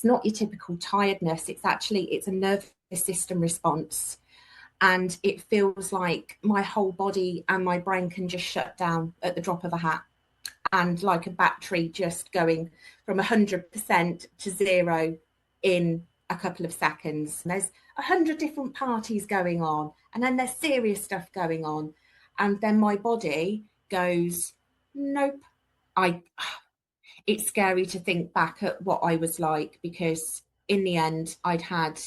not your typical tiredness. It's a nervous system response. And it feels like my whole body and my brain can just shut down at the drop of a hat. And like a battery just going from 100% to zero in a couple of seconds. And there's 100 different parties going on. And then there's serious stuff going on. And then my body goes, nope. It's scary to think back at what I was like, because in the end, I'd had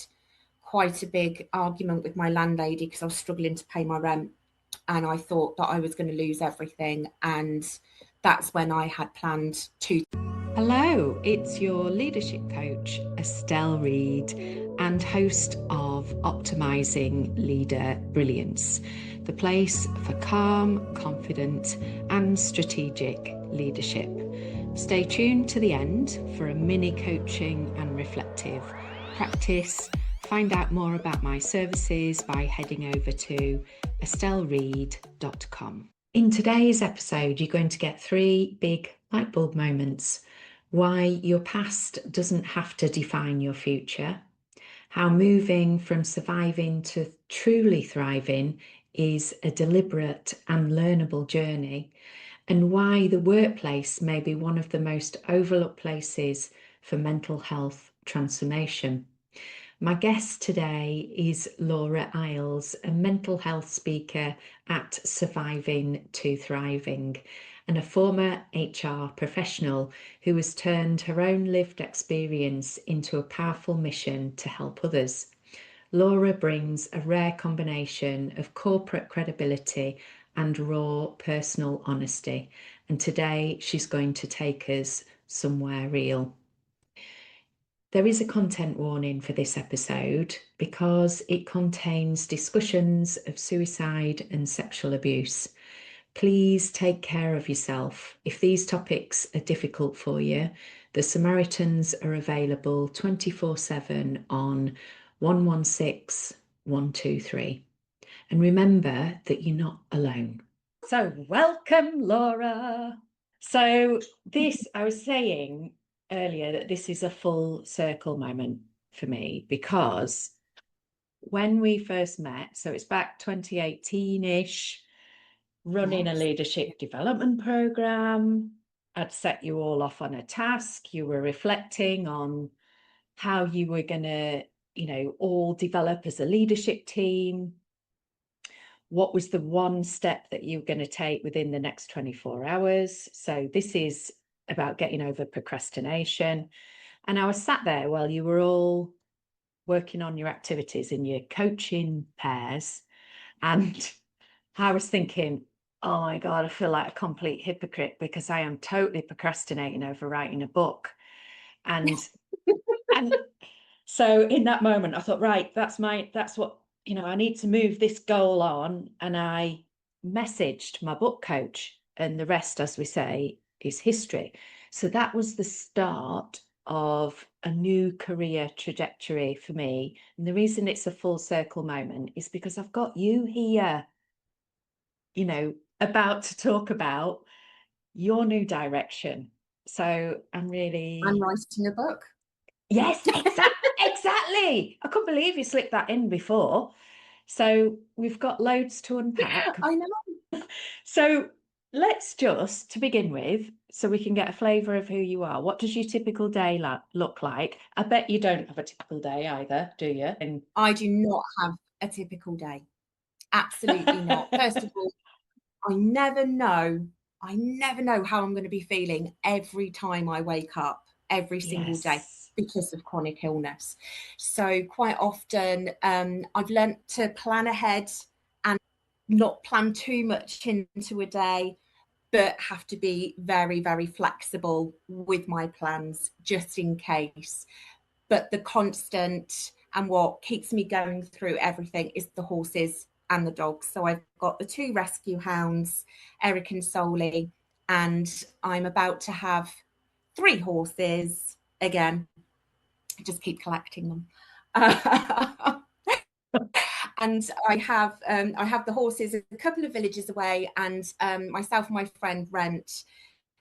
quite a big argument with my landlady because I was struggling to pay my rent. And I thought that I was going to lose everything. And that's when I had planned to. Hello, it's your leadership coach, Estelle Read, and host of Optimising Leader Brilliance, the place for calm, confident, and strategic leadership. Stay tuned to the end for a mini coaching and reflective practice. Find out more about my services by heading over to estelleread.com. In today's episode, you're going to get 3 big light bulb moments. Why your past doesn't have to define your future. How moving from surviving to truly thriving is a deliberate and learnable journey. And why the workplace may be one of the most overlooked places for mental health transformation. My guest today is Laura Iles, a mental health speaker at Surviving to Thriving, and a former HR professional who has turned her own lived experience into a powerful mission to help others. Laura brings a rare combination of corporate credibility and raw personal honesty, and today she's going to take us somewhere real. There is a content warning for this episode because it contains discussions of suicide and sexual abuse. Please take care of yourself. If these topics are difficult for you, the Samaritans are available 24/7 on 116 123. And remember that you're not alone. So welcome, Laura. So I was saying earlier that this is a full circle moment for me, because when we first met, so it's back 2018-ish, running a leadership development program, I'd set you all off on a task. You were reflecting on how you were going to, all develop as a leadership team. What was the one step that you were going to take within the next 24 hours? So this is about getting over procrastination. And I was sat there while you were all working on your activities in your coaching pairs. And I was thinking, oh my God, I feel like a complete hypocrite because I am totally procrastinating over writing a book. And so in that moment, I thought, right, that's what, I need to move this goal on. And I messaged my book coach, and the rest, as we say, is history. So that was the start of a new career trajectory for me. And the reason it's a full circle moment is because I've got you here, about to talk about your new direction. So I'm writing a book. Yes, exactly. I couldn't believe you slipped that in before. So we've got loads to unpack. I know. So let's just, to begin with, so we can get a flavour of who you are. What does your typical day look like? I bet you don't have a typical day either, do you? I do not have a typical day. Absolutely not. First of all, I never know how I'm going to be feeling every time I wake up, every single day, because of chronic illness. So quite often I've learnt to plan ahead and not plan too much into a day, but have to be very, very flexible with my plans just in case. But the constant and what keeps me going through everything is the horses and the dogs. So I've got the 2 rescue hounds, Eric and Soli, and I'm about to have 3 horses again. I just keep collecting them. And I have the horses a couple of villages away, and myself and my friend rent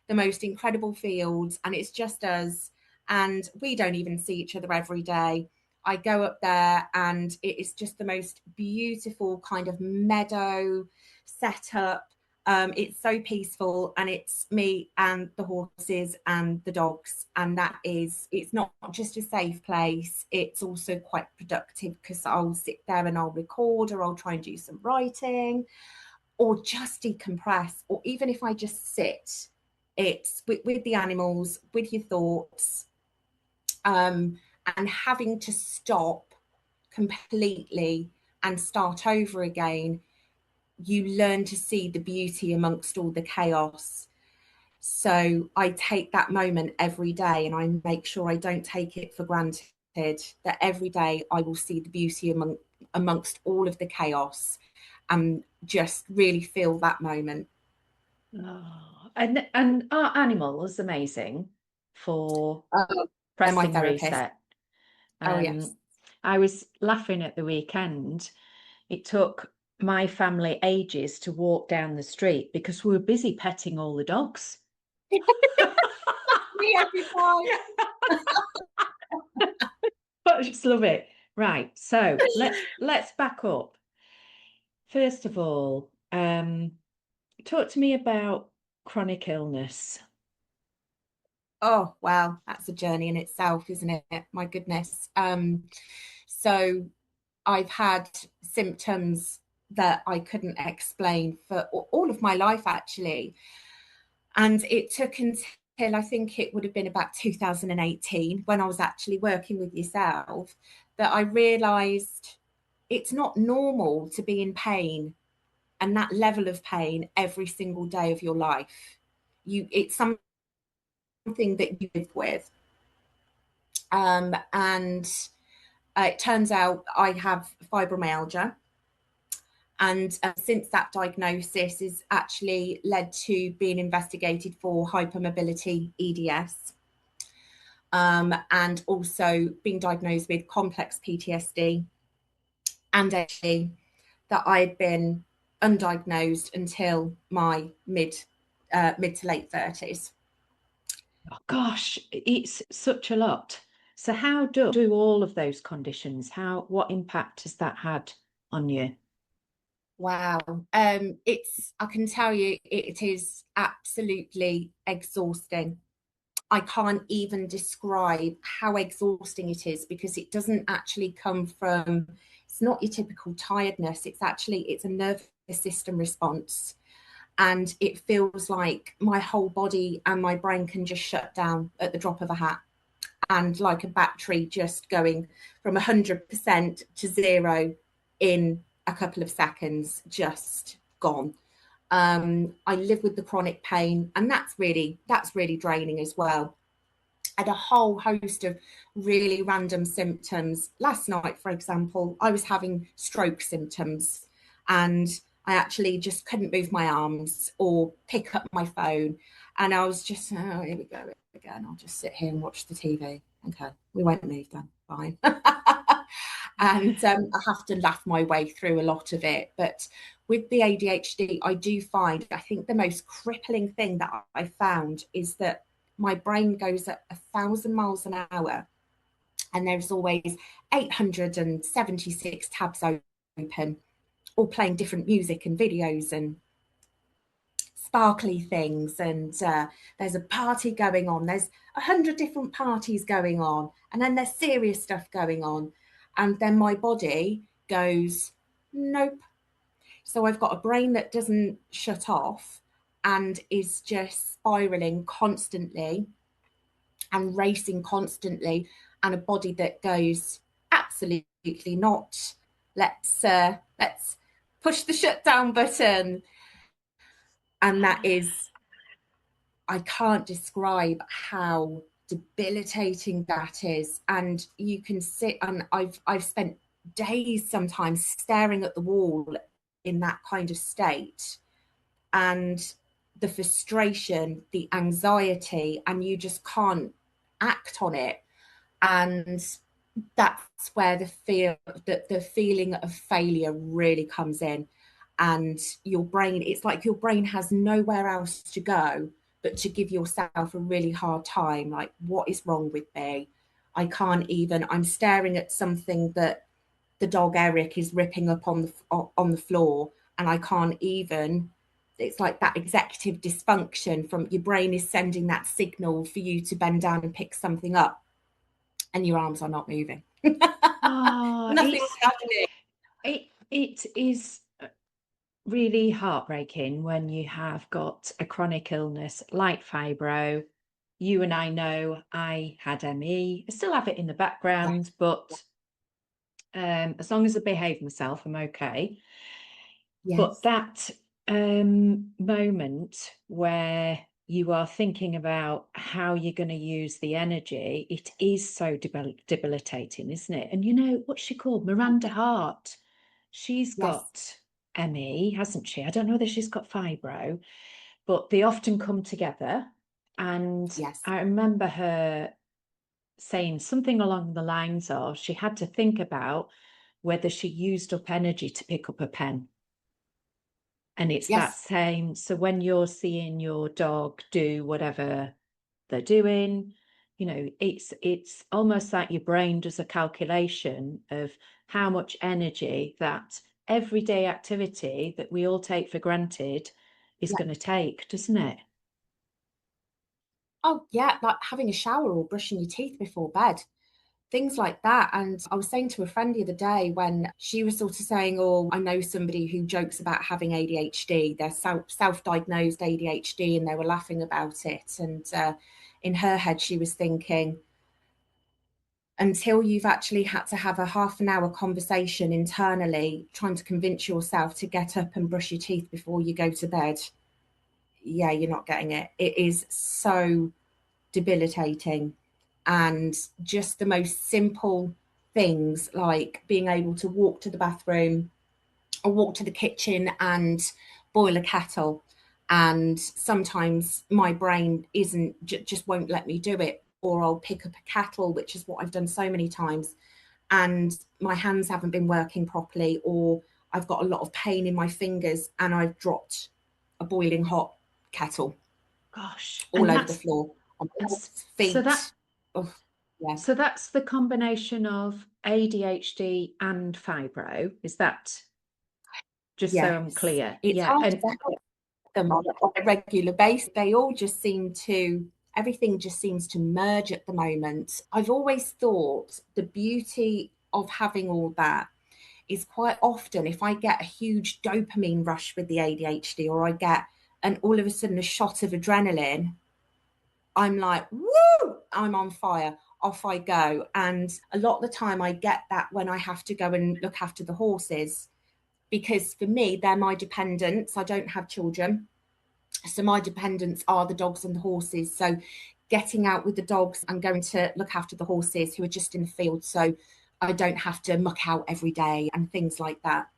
the most incredible fields, and it's just us. and we don't even see each other every day. I go up there and it is just the most beautiful kind of meadow setup. It's so peaceful, and it's me and the horses and the dogs, and it's not just a safe place, it's also quite productive because I'll sit there and I'll record, or I'll try and do some writing, or just decompress, or even if I just sit, it's with the animals, with your thoughts, and having to stop completely and start over again. You learn to see the beauty amongst all the chaos. So I take that moment every day, and I make sure I don't take it for granted, that every day I will see the beauty amongst all of the chaos, and just really feel that moment. Oh, and are animals amazing for They're my pressing therapist. reset? Oh, yes. I was laughing at the weekend. It took my family ages to walk down the street because we were busy petting all the dogs. Me every time. I just love it. Right, so let's back up. First of all, talk to me about chronic illness. Oh, wow, that's a journey in itself, isn't it? My goodness. So I've had symptoms that I couldn't explain for all of my life, actually. And it took until, I think it would have been about 2018, when I was actually working with yourself, that I realized it's not normal to be in pain, and that level of pain every single day of your life. It's something that you live with. And it turns out I have fibromyalgia. And since that diagnosis is actually led to being investigated for hypermobility EDS, and also being diagnosed with complex PTSD and ADHD, that I had been undiagnosed until my mid to late 30s. Oh, gosh, it's such a lot. So how do all of those conditions, what impact has that had on you? Wow. I can tell you, it is absolutely exhausting. I can't even describe how exhausting it is, because it doesn't actually come from, it's not your typical tiredness. It's a nervous system response. And it feels like my whole body and my brain can just shut down at the drop of a hat. And like a battery just going from 100% to zero in a couple of seconds, just gone. I live with the chronic pain, and that's really draining as well. I had a whole host of really random symptoms. Last night, for example, I was having stroke symptoms, and I actually just couldn't move my arms or pick up my phone. And I was just, oh, here we go again. I'll just sit here and watch the TV. Okay, we won't move then. Fine. And I have to laugh my way through a lot of it. But with the ADHD, I think the most crippling thing that I found is that my brain goes at 1,000 miles an hour, and there's always 876 tabs open, all playing different music and videos and sparkly things. And there's a party going on, there's 100 different parties going on, and then there's serious stuff going on. And then my body goes, nope. So I've got a brain that doesn't shut off and is just spiraling constantly and racing constantly, and a body that goes, absolutely not. Let's push the shutdown button. And that is, I can't describe how debilitating that is. And you can sit, and I've spent days sometimes staring at the wall in that kind of state, and the frustration, the anxiety, and you just can't act on it. And that's where the feeling of failure really comes in. And your brain, it's like your brain has nowhere else to go but to give yourself a really hard time, like, what is wrong with me? I can't even, I'm staring at something that the dog Eric is ripping up on the floor, and I can't even, it's like that executive dysfunction from your brain is sending that signal for you to bend down and pick something up, and your arms are not moving. Oh, Nothing's happening. it is really heartbreaking when you have got a chronic illness like fibro. You and I know I had ME. I still have it in the background, Yes, but as long as I behave myself, I'm okay. But yes, that moment where you are thinking about how you're going to use the energy, it is so debilitating, isn't it? And you know, what's she called? Miranda Hart. She's yes, got ME, hasn't she? I don't know whether she's got fibro, but they often come together. And yes, I remember her saying something along the lines of she had to think about whether she used up energy to pick up a pen. And it's that yes. same. So when you're seeing your dog do whatever they're doing, you know, it's almost like your brain does a calculation of how much energy that everyday activity that we all take for granted is Yeah. going to take, doesn't it? Oh, yeah, like having a shower or brushing your teeth before bed, things like that. And I was saying to a friend the other day when she was sort of saying, oh, I know somebody who jokes about having ADHD. They're self-diagnosed ADHD, and they were laughing about it. And in her head, she was thinking, until you've actually had to have a half an hour conversation internally, trying to convince yourself to get up and brush your teeth before you go to bed, yeah, you're not getting it. It is so debilitating. And just the most simple things like being able to walk to the bathroom or walk to the kitchen and boil a kettle. And sometimes my brain isn't just won't let me do it, or I'll pick up a kettle, which is what I've done so many times, and my hands haven't been working properly, or I've got a lot of pain in my fingers and I've dropped a boiling hot kettle Gosh, all and over the floor, on my so that feet. Oh, yeah. so that's the combination of ADHD and fibro. Is that just so I'm Yes. clear? It's Yeah, hard and to help them on a regular basis. They all just seem to, everything just seems to merge at the moment. I've always thought the beauty of having all that is quite often if I get a huge dopamine rush with the ADHD, or I get and all of a sudden a shot of adrenaline, I'm like, woo, I'm on fire. Off I go. And a lot of the time I get that when I have to go and look after the horses, because for me, they're my dependents. I don't have children. So my dependents are the dogs and the horses. So getting out with the dogs and going to look after the horses who are just in the field, so I don't have to muck out every day and things like that.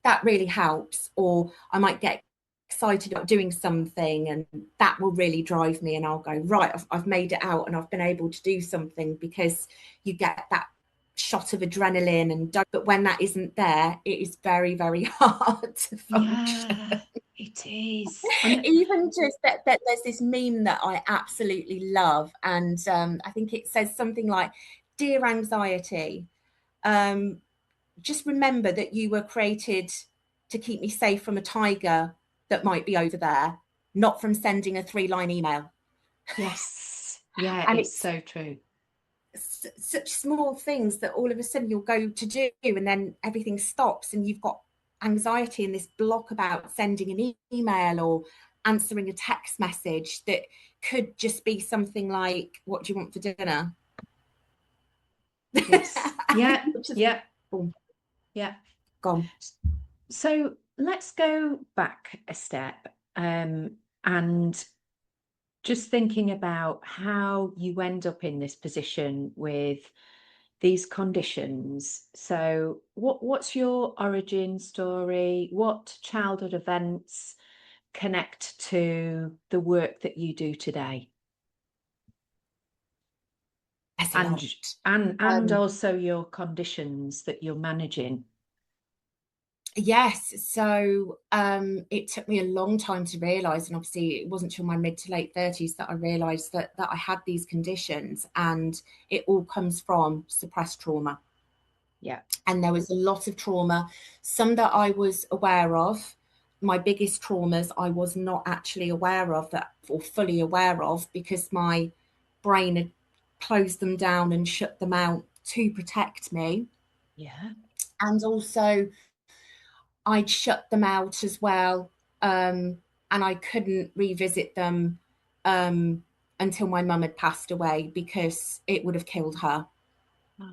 That really helps. Or I might get excited about doing something, and that will really drive me, and I'll go, right, I've made it out and I've been able to do something, because you get that shot of adrenaline. And but when that isn't there, it is very, very hard to function. yeah, it is. And Even just that there's this meme that I absolutely love, and I think it says something like, dear anxiety, um, just remember that you were created to keep me safe from a tiger that might be over there, not from sending a 3-line email. yes, yeah, And it's it's so true. such small things that all of a sudden you'll go to do, and then everything stops, and you've got anxiety and this block about sending an email or answering a text message that could just be something like, what do you want for dinner? Yes, yeah, Just yeah, boom, yeah. gone. So let's go back a step, and just thinking about how you end up in this position with these conditions. So what's your origin story? What childhood events connect to the work that you do today? There's a And lot. and um also your conditions that you're managing. Yes, so it took me a long time to realise, and obviously it wasn't till my mid to late 30s that I realised that I had these conditions, and it all comes from suppressed trauma. Yeah. And there was a lot of trauma, some that I was aware of. My biggest traumas I was not actually aware of that, or fully aware of, because my brain had closed them down and shut them out to protect me. Yeah. And also I'd shut them out as well. And I couldn't revisit them um, until my mum had passed away, because it would have killed her. Oh.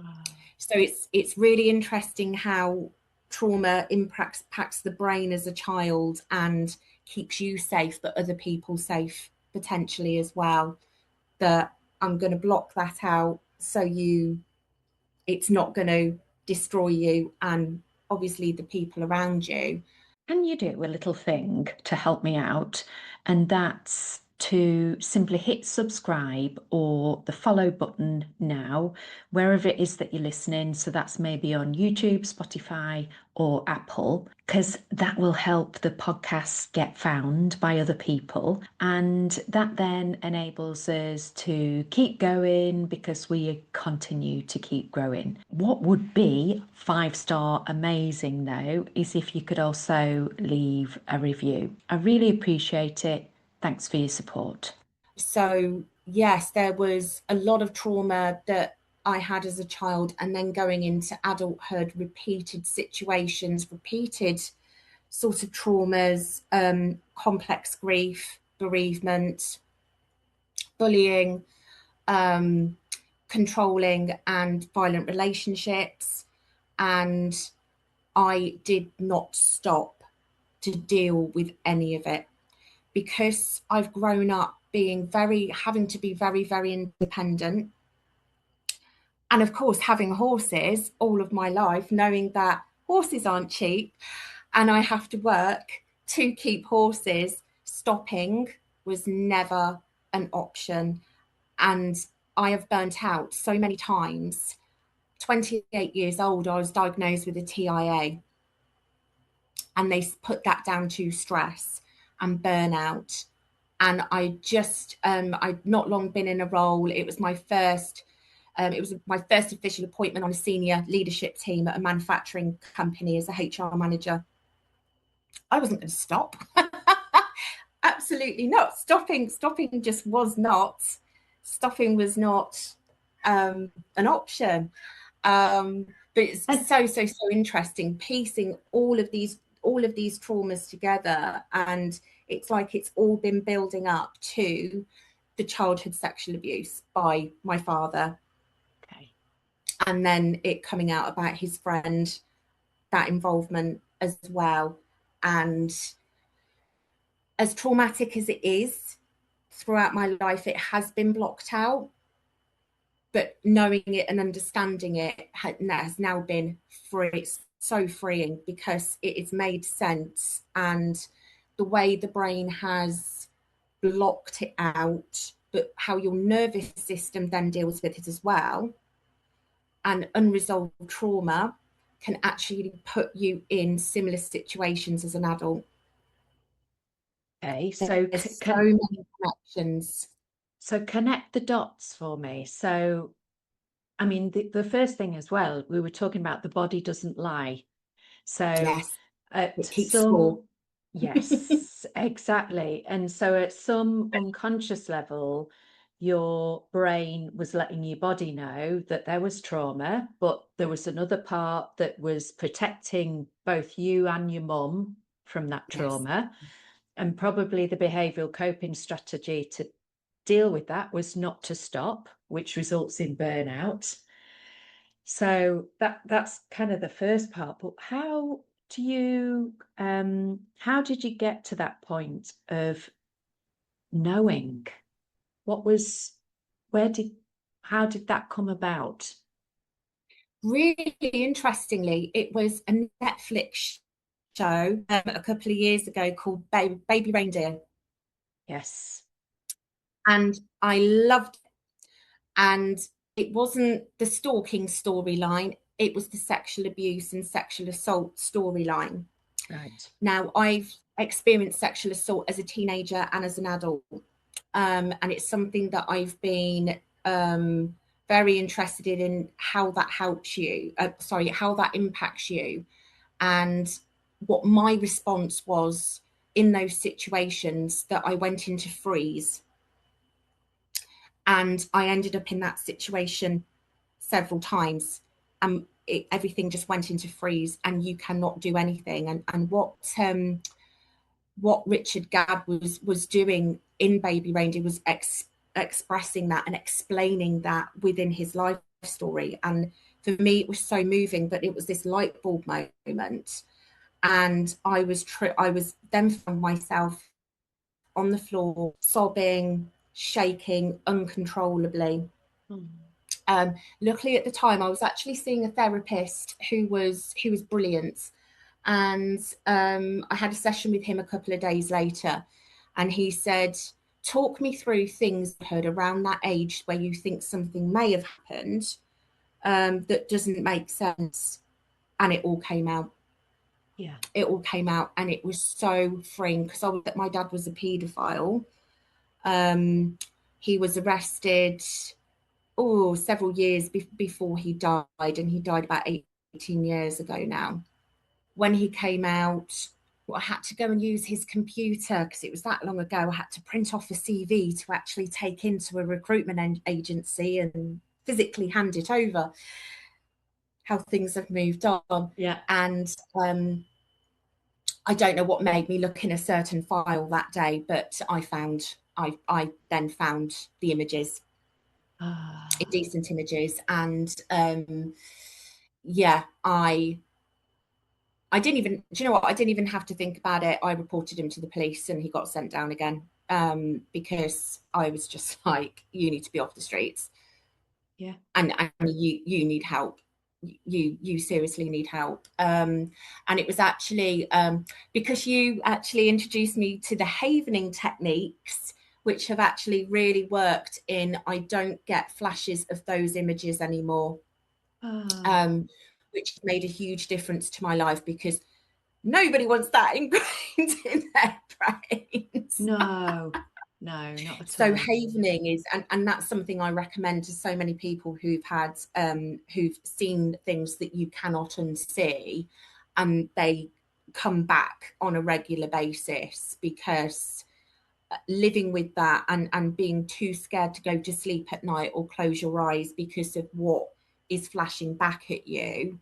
So it's really interesting how trauma impacts the brain as a child and keeps you safe, but other people safe potentially as well. That I'm going to block that out, so it's not going to destroy you and obviously the people around you. Can you do a little thing to help me out? And that's to simply hit subscribe or the follow button now, wherever it is that you're listening. So that's maybe on YouTube, Spotify, or Apple, because that will help the podcast get found by other people. And that then enables us to keep going because we continue to keep growing. What would be 5-star amazing though is if you could also leave a review. I really appreciate it. Thanks for your support. So yes, there was a lot of trauma that I had as a child, and then going into adulthood, repeated situations, repeated sort of traumas, complex grief, bereavement, bullying, um, controlling and violent relationships. And I did not stop to deal with any of it, because I've grown up having to be very, very independent. And of course, having horses all of my life, knowing that horses aren't cheap and I have to work to keep horses, stopping was never an option. And I have burnt out so many times. 28 years old, I was diagnosed with a TIA, and they put that down to stress and burnout. And I'd not long been in a role. It was my first official appointment on a senior leadership team at a manufacturing company as a HR manager. I wasn't going to stop. Absolutely not. Stopping just was not. Stopping was not an option. But it's And so interesting piecing all of these traumas together, and it's like it's all been building up to the childhood sexual abuse by my father, okay. and then it coming out about his friend, that involvement as well. And as traumatic as it is, throughout my life it has been blocked out, but knowing it and understanding it has now been free. It's so freeing because it has made sense, and the way the brain has blocked it out, but how your nervous system then deals with it as well, and unresolved trauma can actually put you in similar situations as an adult. Okay, There's so many connections. so connect the dots for me. So, I mean, the first thing as well, we were talking about the body doesn't lie. So Yes, at it keeps score. some, yes, exactly. And so at some unconscious level, your brain was letting your body know that there was trauma, but there was another part that was protecting both you and your mum from that Yes. trauma. And probably the behavioral coping strategy to deal with that was not to stop, which results in burnout. So that's kind of the first part. But how did you get to that point of knowing what was, where did, how did that come about? Really interestingly, it was a Netflix show a couple of years ago called Baby Reindeer, Yes. and I loved it. And it wasn't the stalking storyline; it was the sexual abuse and sexual assault storyline. Right. Now, I've experienced sexual assault as a teenager and as an adult, and it's something that I've been very interested in how that helps you, how that impacts you, and what my response was in those situations, that I went into freeze. And I ended up in that situation several times. Everything just went into freeze, and you cannot do anything. And what Richard Gadd was doing in Baby Reindeer was expressing that and explaining that within his life story. And for me, it was so moving that it was this light bulb moment. And I was then found myself on the floor, sobbing, shaking uncontrollably. Luckily at the time I was actually seeing a therapist who was brilliant, and I had a session with him a couple of days later, and he said, talk me through things you heard around that age where you think something may have happened that doesn't make sense. And it all came out. Yeah. It all came out, and it was so freeing, because my dad was a paedophile. He was arrested several years before he died, and he died about 18 years ago now. When he came out, I had to go and use his computer because it was that long ago. I had to print off a CV to actually take into a recruitment agency and physically hand it over. How things have moved on. Yeah. And I don't know what made me look in a certain file that day, but I then found the images, indecent images, and yeah, I didn't even, do you know what? I didn't even have to think about it. I reported him to the police, and he got sent down again, because I was just like, you need to be off the streets. Yeah. And you need help. You seriously need help. And it was actually because you actually introduced me to the havening techniques, which have actually really worked in, I don't get flashes of those images anymore. Which made a huge difference to my life, because nobody wants that ingrained in their brains. No, not at So all. havening is, and that's something I recommend to so many people who've who've seen things that you cannot unsee, and they come back on a regular basis, because living with that, and being too scared to go to sleep at night or close your eyes because of what is flashing back at you,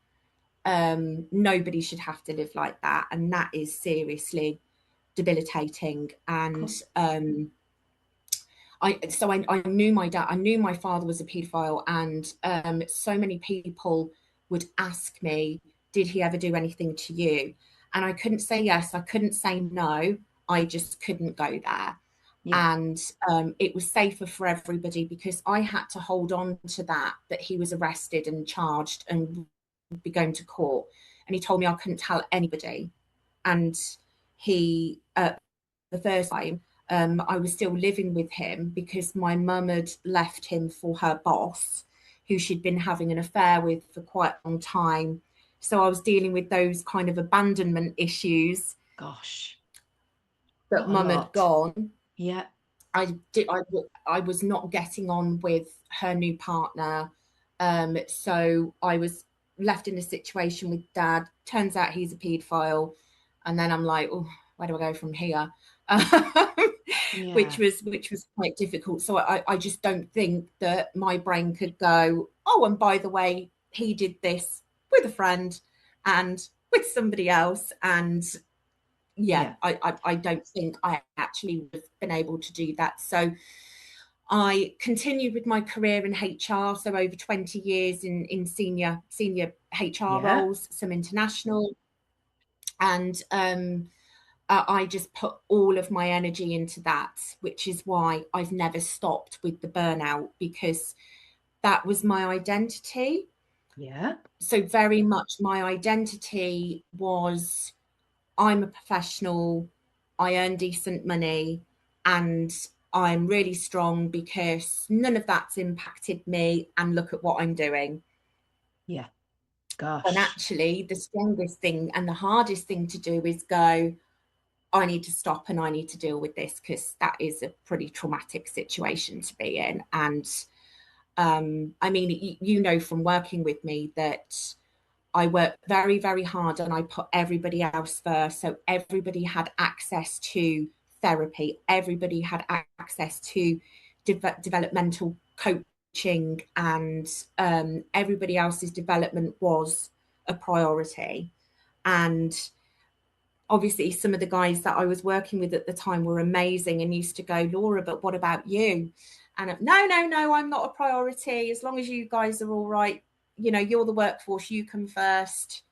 nobody should have to live like that, and that is seriously debilitating. And I knew my dad, I knew my father was a paedophile, and so many people would ask me, did he ever do anything to you? And I couldn't say yes, I couldn't say no, I just couldn't go there. Yeah. And it was safer for everybody, because I had to hold on to that he was arrested and charged and would be going to court, and he told me I couldn't tell anybody. And he, the first time, I was still living with him, because my mum had left him for her boss, who she'd been having an affair with for quite a long time. So I was dealing with those kind of abandonment issues. Gosh, That what a mum had lot. gone. Yeah. I was not getting on with her new partner. So I was left in a situation with dad. Turns out he's a paedophile. And then I'm like, oh, where do I go from here? Yeah. Which was quite difficult. So I just don't think that my brain could go, oh, and by the way, he did this with a friend and with somebody else. And yeah, Yeah. I don't think I actually would have been able to do that. So I continued with my career in HR, so over 20 years in senior HR Yeah. roles, some international, and I just put all of my energy into that, which is why I've never stopped with the burnout, because that was my identity. Yeah. So very much my identity was, I'm a professional, I earn decent money, and I'm really strong because none of that's impacted me. And look at what I'm doing. Yeah. And Gosh. actually, the strongest thing and the hardest thing to do is go, I need to stop and I need to deal with this, because that is a pretty traumatic situation to be in. And I mean, you know from working with me that I worked very, very hard and I put everybody else first. So everybody had access to therapy, everybody had access to developmental coaching, and everybody else's development was a priority. And obviously, some of the guys that I was working with at the time were amazing and used to go, Laura, but what about you? And no, no, no, I'm not a priority. As long as you guys are all right, you know, you're the workforce, you come first.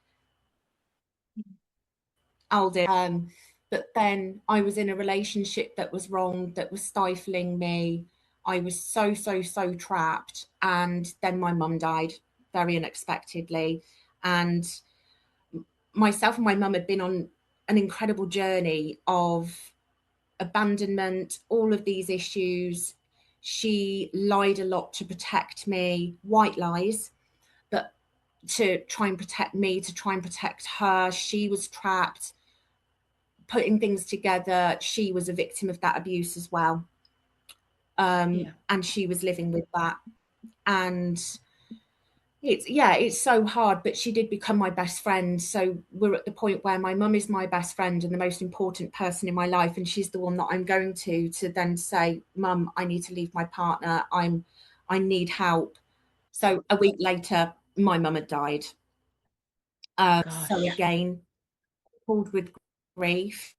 I'll do. But then I was in a relationship that was wrong, that was stifling me. I was so, so, so trapped. And then my mum died very unexpectedly. And myself and my mum had been on an incredible journey of abandonment, all of these issues. She lied a lot to protect me, white lies, but to try and protect me, to try and protect her. She was trapped, putting things together. She was a victim of that abuse as well. Yeah. And she was living with that. And it's so hard, but she did become my best friend. So we're at the point where my mum is my best friend and the most important person in my life, and she's the one that I'm going to then say, Mum, I need to leave my partner. I need help. So a week later, my mum had died. So Gosh. again, pulled with grief,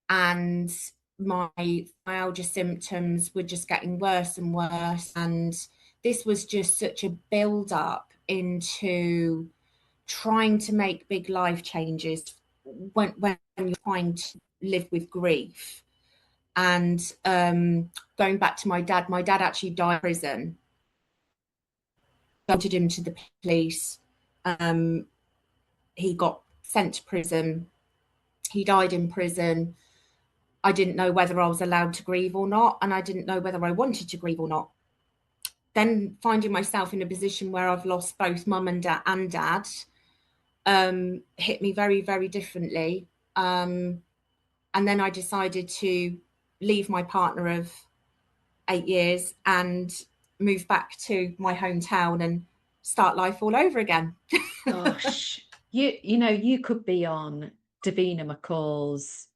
and my myalgia symptoms were just getting worse and worse. And this was just such a build up into trying to make big life changes when you're trying to live with grief. And going back to my dad actually died in prison. Reported him to the police. Um, he got sent to prison. He died in prison. I didn't know whether I was allowed to grieve or not, and I didn't know whether I wanted to grieve or not. Then finding myself in a position where I've lost both mum and dad, hit me very, very differently. And then I decided to leave my partner of 8 years and move back to my hometown and start life all over again. Gosh. You could be on Davina McCall's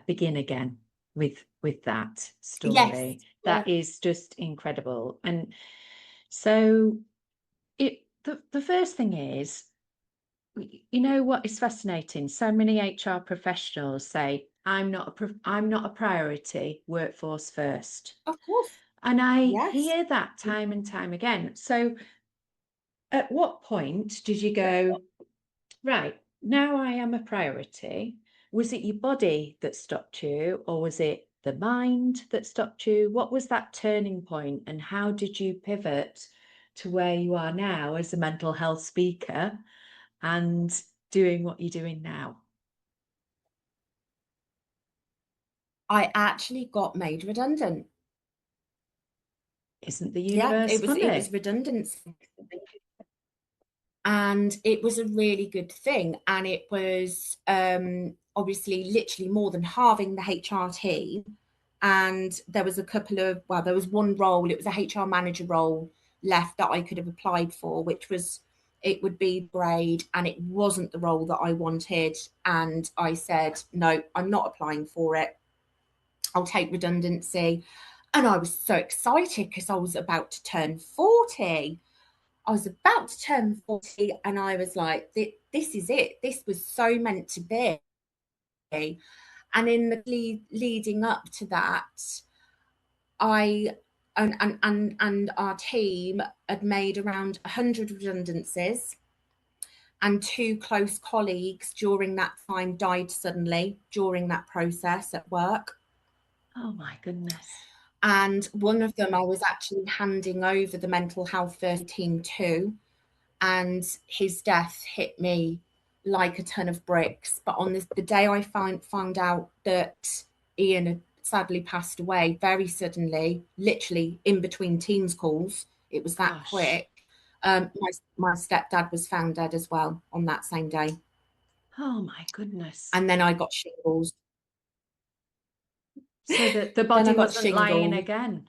Begin Again with that Yes. story. Yeah. That is just incredible. And so the first thing is, you know what is fascinating? So many HR professionals say, I'm not a priority, workforce first. Of course. And I Yes. hear that time and time again. So at what point did you go, right, now I am a priority? Was it your body that stopped you, or was it the mind that stopped you? What was that turning point, and how did you pivot to where you are now as a mental health speaker and doing what you're doing now? I actually got made redundant. Isn't the Yeah, universe it was funny? redundancy. And it was a really good thing. And it was obviously literally more than halving the HR team. And there was there was one role, it was a HR manager role left that I could have applied for, which was, it would be grade, and it wasn't the role that I wanted. And I said, no, I'm not applying for it. I'll take redundancy. And I was so excited because I was about to turn 40. I was about to turn 40, and I was like, this is it. This was so meant to be. And in the leading up to that, I and our team had made around 100 redundancies, and two close colleagues during that time died suddenly during that process at work. Oh my goodness. And one of them I was actually handing over the mental health first team to, and his death hit me like a ton of bricks. But on the day I found out that Ian had sadly passed away very suddenly, literally in between Teams calls, it was that Gosh. quick. My stepdad was found dead as well on that same day. Oh my goodness. And then I got shingles. So the Then body I got wasn't lying shingles, again.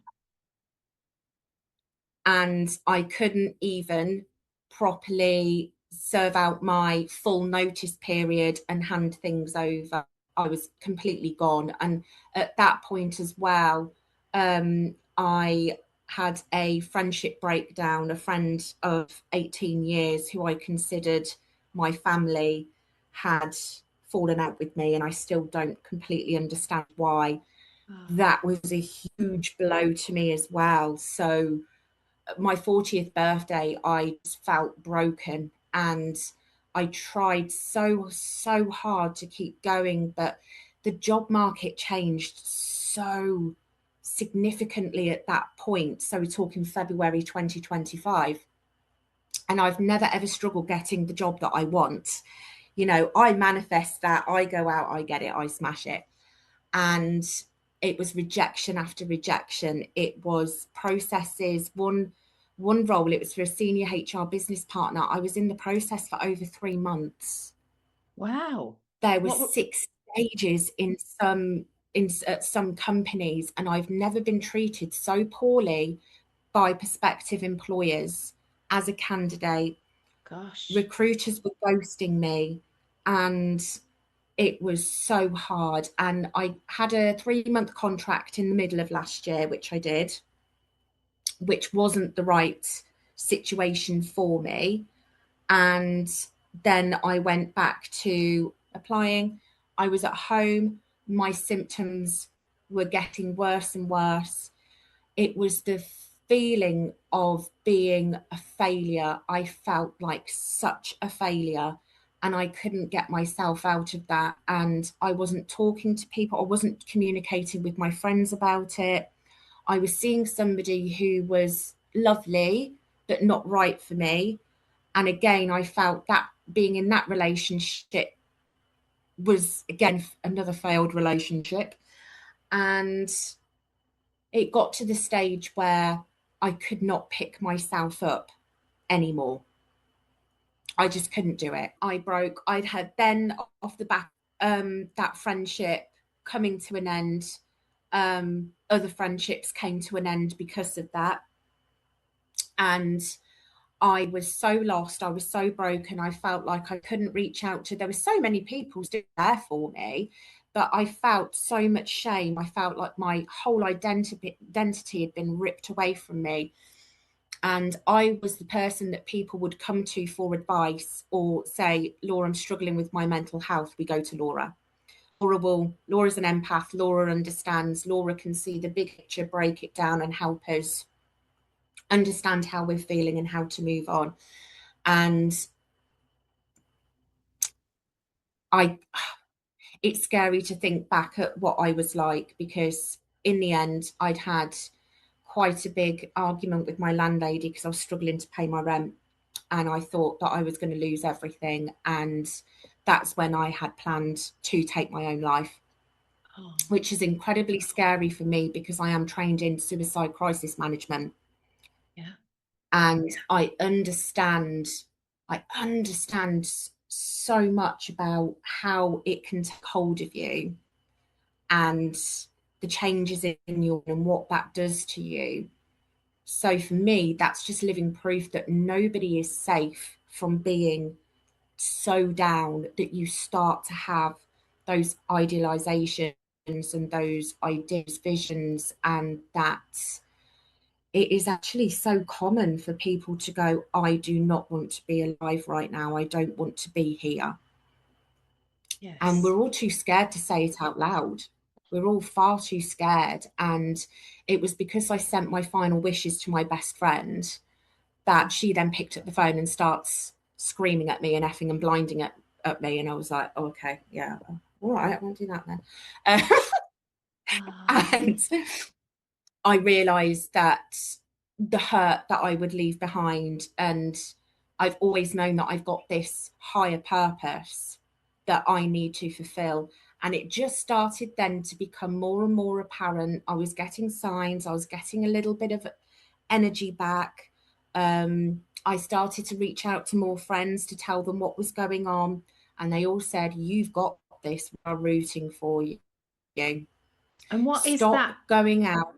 and I couldn't even properly serve out my full notice period and hand things over. I was completely gone. And at that point as well, I had a friendship breakdown. A friend of 18 years who I considered my family had fallen out with me, and I still don't completely understand why. That was a huge blow to me as well. So my 40th birthday, I just felt broken, and I tried so hard to keep going, but the job market changed so significantly at that point. So we're talking February 2025. And I've never ever struggled getting the job that I want. You know, I manifest that, I go out, I get it, I smash it. And it was rejection after rejection. It was processes. One role, it was for a senior HR business partner. I was in the process for over 3 months. Wow. There were 6 stages at some companies, and I've never been treated so poorly by prospective employers as a candidate. Gosh. Recruiters were ghosting me, and it was so hard. And I had a 3-month contract in the middle of last year, which I did, which wasn't the right situation for me. And then I went back to applying. I was at home. My symptoms were getting worse and worse. It was the feeling of being a failure. I felt like such a failure, and I couldn't get myself out of that. And I wasn't talking to people. I wasn't communicating with my friends about it. I was seeing somebody who was lovely, but not right for me. And again, I felt that being in that relationship was, again, another failed relationship. And it got to the stage where I could not pick myself up anymore. I just couldn't do it. I broke. I'd had then off the back that friendship coming to an end. Other friendships came to an end because of that. And I was so lost. I was so broken. I felt like I couldn't reach out to. There were so many people still there for me, but I felt so much shame. I felt like my whole identity had been ripped away from me. And I was the person that people would come to for advice or say, Laura, I'm struggling with my mental health. We go to Laura. Laura's an empath. Laura understands. Laura can see the big picture, break it down, and help us understand how we're feeling and how to move on. And it's scary to think back at what I was like, because in the end, I'd had quite a big argument with my landlady because I was struggling to pay my rent. And I thought that I was going to lose everything. And that's when I had planned to take my own life, which is incredibly scary for me because I am trained in suicide crisis management. Yeah. And I understand so much about how it can take hold of you and the changes in you and what that does to you. So for me, that's just living proof that nobody is safe from being so down that you start to have those idealizations and those ideas, visions, and that it is actually so common for people to go, I do not want to be alive right now. I don't want to be here. Yes. And we're all too scared to say it out loud. We're all far too scared. And it was because I sent my final wishes to my best friend that she then picked up the phone and starts screaming at me and effing and blinding at me. And I was like, oh, okay, yeah, all right, I won't do that then. And I realised that the hurt that I would leave behind, and I've always known that I've got this higher purpose that I need to fulfill. And it just started then to become more and more apparent. I was getting signs, I was getting a little bit of energy back. I started to reach out to more friends to tell them what was going on. And they all said, you've got this, we're rooting for you. And what is Stop that? going out.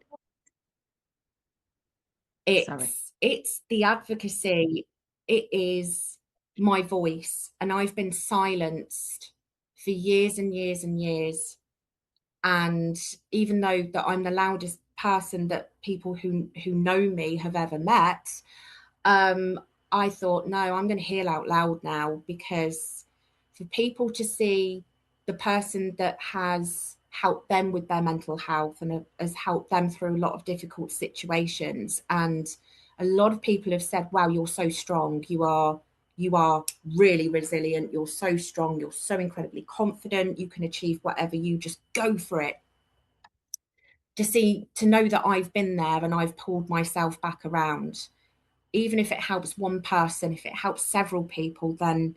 Sorry. It's the advocacy. It is my voice. And I've been silenced for years and years and years. And even though that I'm the loudest person that people who know me have ever met, I thought, no, I'm going to heal out loud now, because for people to see the person that has helped them with their mental health and has helped them through a lot of difficult situations. And a lot of people have said, wow, you're so strong. You are really resilient. You're so strong. You're so incredibly confident. You can achieve whatever. You just go for it. To know that I've been there and I've pulled myself back around, even if it helps one person, if it helps several people, then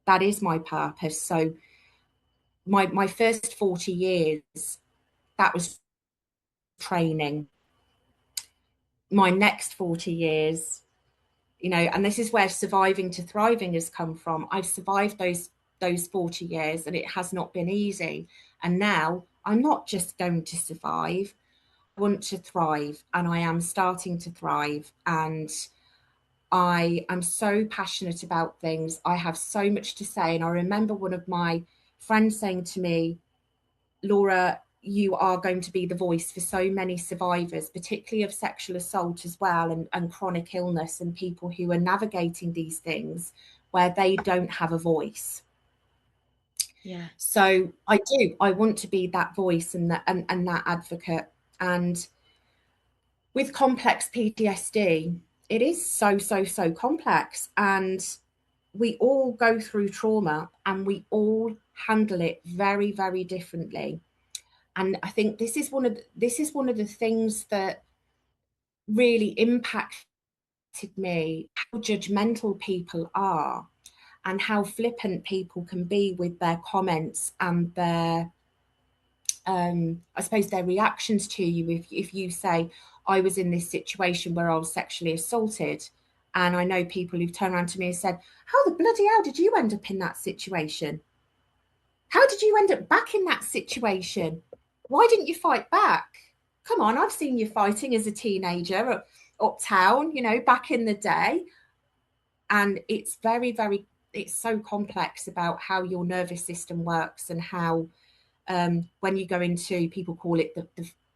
that is my purpose. So my first 40 years, that was training. My next 40 years, and this is where surviving to thriving has come from. I've survived those 40 years, and it has not been easy. And now I'm not just going to survive, I want to thrive, and I am starting to thrive. And I am so passionate about things. I have so much to say. And I remember one of my friends saying to me, Laura, you are going to be the voice for so many survivors, particularly of sexual assault as well, and chronic illness, and people who are navigating these things where they don't have a voice. Yeah. So I want to be that voice and that advocate. And with complex PTSD, it is so complex, and we all go through trauma and we all handle it very, very differently. And I think this is one of the things that really impacted me, how judgmental people are and how flippant people can be with their comments and their I suppose their reactions to you. If you say, I was in this situation where I was sexually assaulted, and I know people who've turned around to me and said, how the bloody hell did you end up in that situation? How did you end up back in that situation? Why didn't you fight back? Come on, I've seen you fighting as a teenager uptown, back in the day. And it's it's so complex about how your nervous system works, and how when you go into, people call it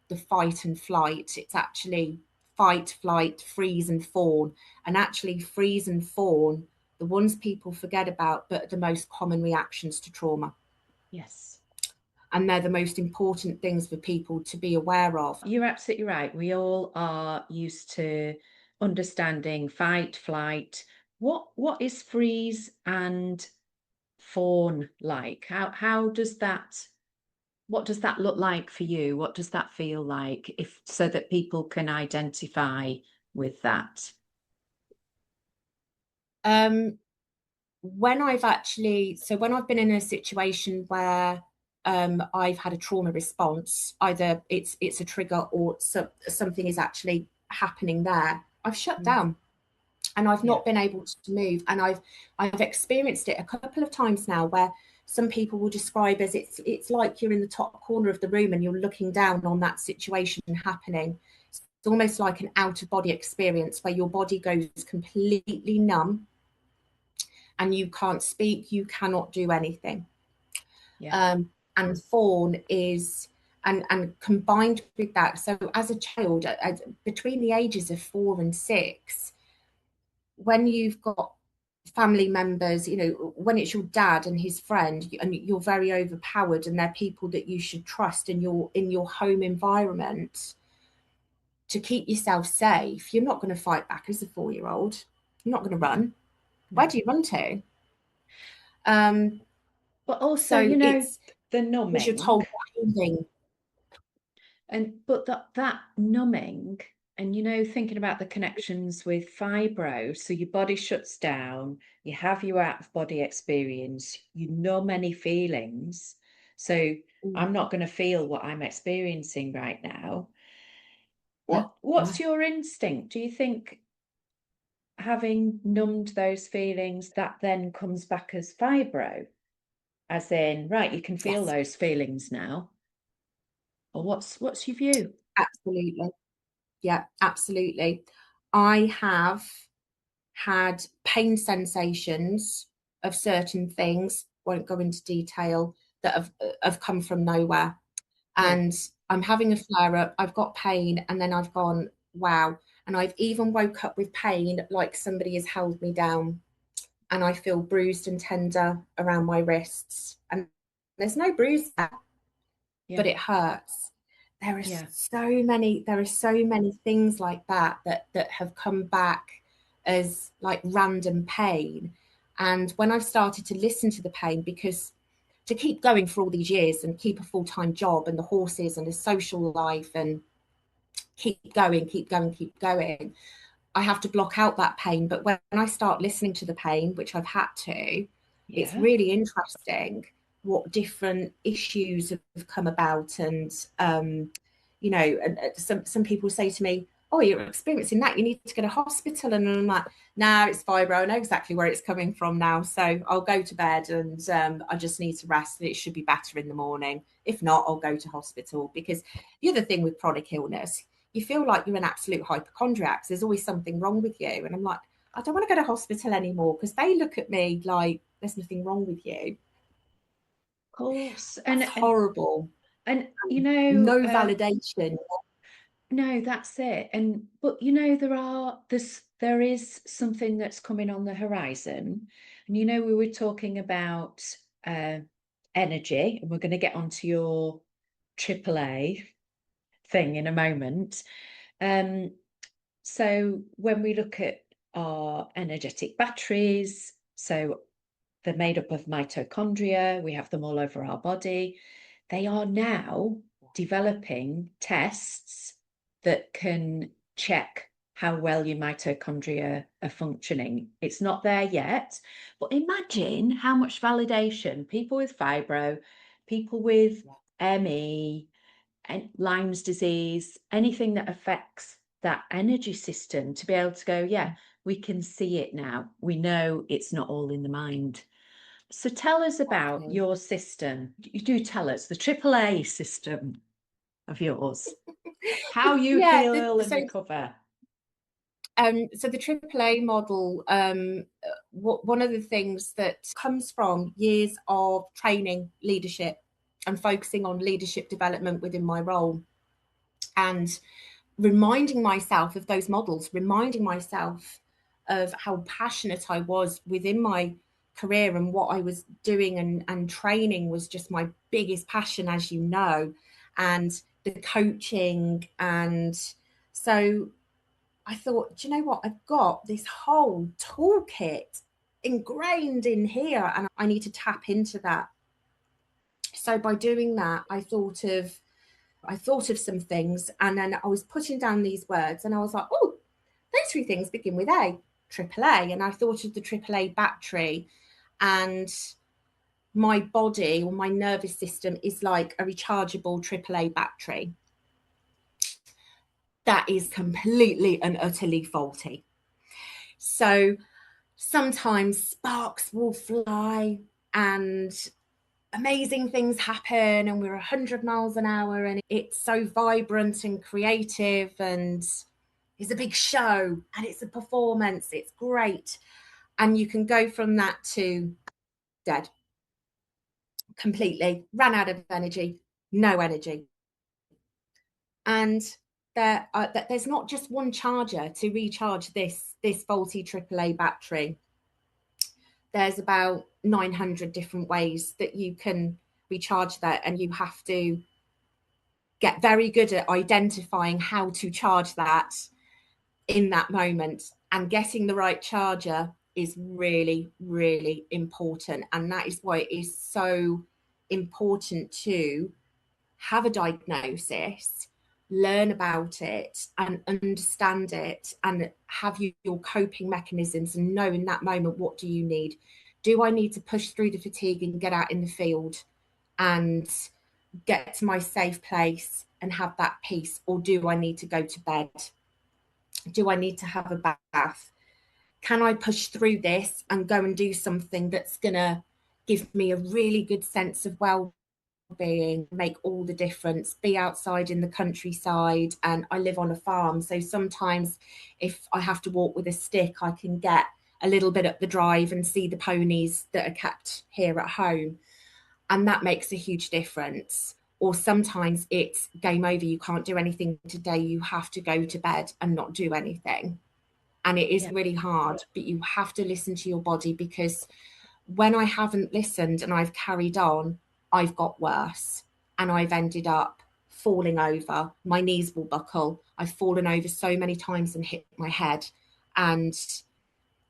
the fight and flight. It's actually fight, flight, freeze and fawn. And actually freeze and fawn, the ones people forget about, but are the most common reactions to trauma. Yes. And they're the most important things for people to be aware of. You're absolutely right. We all are used to understanding fight, flight. What is freeze and fawn like? How does that, what does that look like for you? What does that feel like, if so that people can identify with that? When I've been in a situation where I've had a trauma response, either it's a trigger or something is actually happening there, I've shut down. And I've not been able to move. And I've experienced it a couple of times now, where some people will describe as it's like you're in the top corner of the room and you're looking down on that situation happening. It's almost like an out of body experience where your body goes completely numb and you can't speak, you cannot do anything. And fawn is, and combined with that, so as a child, between the ages of 4 and 6, when you've got family members, when it's your dad and his friend, and you're very overpowered, and they're people that you should trust in your home environment to keep yourself safe, you're not going to fight back as a 4-year-old. You're not going to run. Where do you run to? But also, So the because numbing. you're told thing. But that numbing, and thinking about the connections with fibro, so your body shuts down, you have your out of body experience, you numb any feelings. So I'm not going to feel what I'm experiencing right now. What's your instinct? Do you think, having numbed those feelings, that then comes back as fibro? As in, right, you can feel Yes, those feelings now. Or what's your view? absolutely. Yeah, absolutely. I have had pain sensations of certain things, won't go into detail, that have come from nowhere. Yeah. And I'm having a flare up, I've got pain, and then I've gone, wow. And I've even woke up with pain like somebody has held me down, and I feel bruised and tender around my wrists. And there's no bruise there, Yeah. but it hurts. There are Yeah. so many things like that have come back as like random pain. And when I've started to listen to the pain, because to keep going for all these years and keep a full-time job and the horses and a social life and keep going, I have to block out that pain. But when I start listening to the pain, which I've had to, it's Yeah. really interesting what different issues have come about. And, and some people say to me, oh, you're experiencing that, you need to go to hospital. And I'm like, nah, it's fibro. I know exactly where it's coming from now. So I'll go to bed and I just need to rest, and it should be better in the morning. If not, I'll go to hospital. Because the other thing with chronic illness, you feel like you're an absolute hypochondriac. There's always something wrong with you. And I'm like, I don't want to go to hospital anymore, because they look at me like there's nothing wrong with you. Of course. That's horrible. And No validation. no, that's it. But there is something that's coming on the horizon. And we were talking about energy, and we're going to get onto your AAA thing in a moment. So when we look at our energetic batteries, so they're made up of mitochondria, we have them all over our body. They are now developing tests that can check how well your mitochondria are functioning. It's not there yet, but imagine how much validation people with fibro, people with ME, and Lyme's disease, anything that affects that energy system, to be able to go, yeah, we can see it now. We know it's not all in the mind. So tell us about your system. You do tell us the AAA system of yours, how you Yeah. heal and recover. So the AAA model, one of the things that comes from years of training leadership and focusing on leadership development within my role, and reminding myself of those models, reminding myself of how passionate I was within my career, and what I was doing, and training was just my biggest passion, as you know, and the coaching. And so I thought, do you know what? I've got this whole toolkit ingrained in here, and I need to tap into that. So by doing that, I thought of some things, and then I was putting down these words, and I was like, oh, those three things begin with A, AAA. And I thought of the AAA battery, and my body or my nervous system is like a rechargeable AAA battery that is completely and utterly faulty. So sometimes sparks will fly and amazing things happen, and we're 100 miles an hour, and it's so vibrant and creative, and it's a big show, and it's a performance, it's great. And you can go from that to dead, completely ran out of energy, no energy. And there's not just one charger to recharge this faulty AAA battery. There's about 900 different ways that you can recharge that, and you have to get very good at identifying how to charge that in that moment. And getting the right charger is really, really important. And that is why it is so important to have a diagnosis, learn about it and understand it, and have your coping mechanisms, and know in that moment, what do you need? Do I need to push through the fatigue and get out in the field and get to my safe place and have that peace? Or do I need to go to bed? Do I need to have a bath? can I push through this and go and do something that's going to give me a really good sense of well-being, make all the difference, be outside in the countryside. And I live on a farm, so sometimes if I have to walk with a stick, I can get a little bit up the drive and see the ponies that are kept here at home, and that makes a huge difference. Or sometimes it's game over, you can't do anything today, you have to go to bed and not do anything. And it is really hard, but you have to listen to your body, because when I haven't listened and I've carried on, I've got worse, and I've ended up falling over. My knees will buckle. I've fallen over so many times and hit my head. And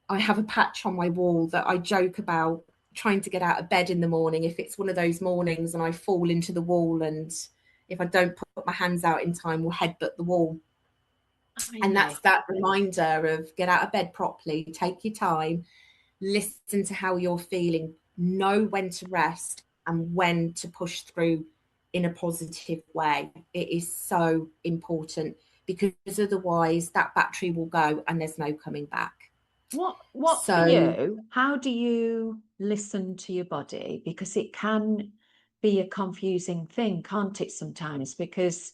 I have a patch on my wall that I joke about trying to get out of bed in the morning if it's one of those mornings and I fall into the wall, and if I don't put my hands out in time, will headbutt the wall. And that's that reminder of get out of bed properly, take your time, listen to how you're feeling, know when to rest and when to push through in a positive way. It is so important, because otherwise that battery will go and there's no coming back. What for you, how do you listen to your body? Because it can be a confusing thing, can't it, sometimes? Because,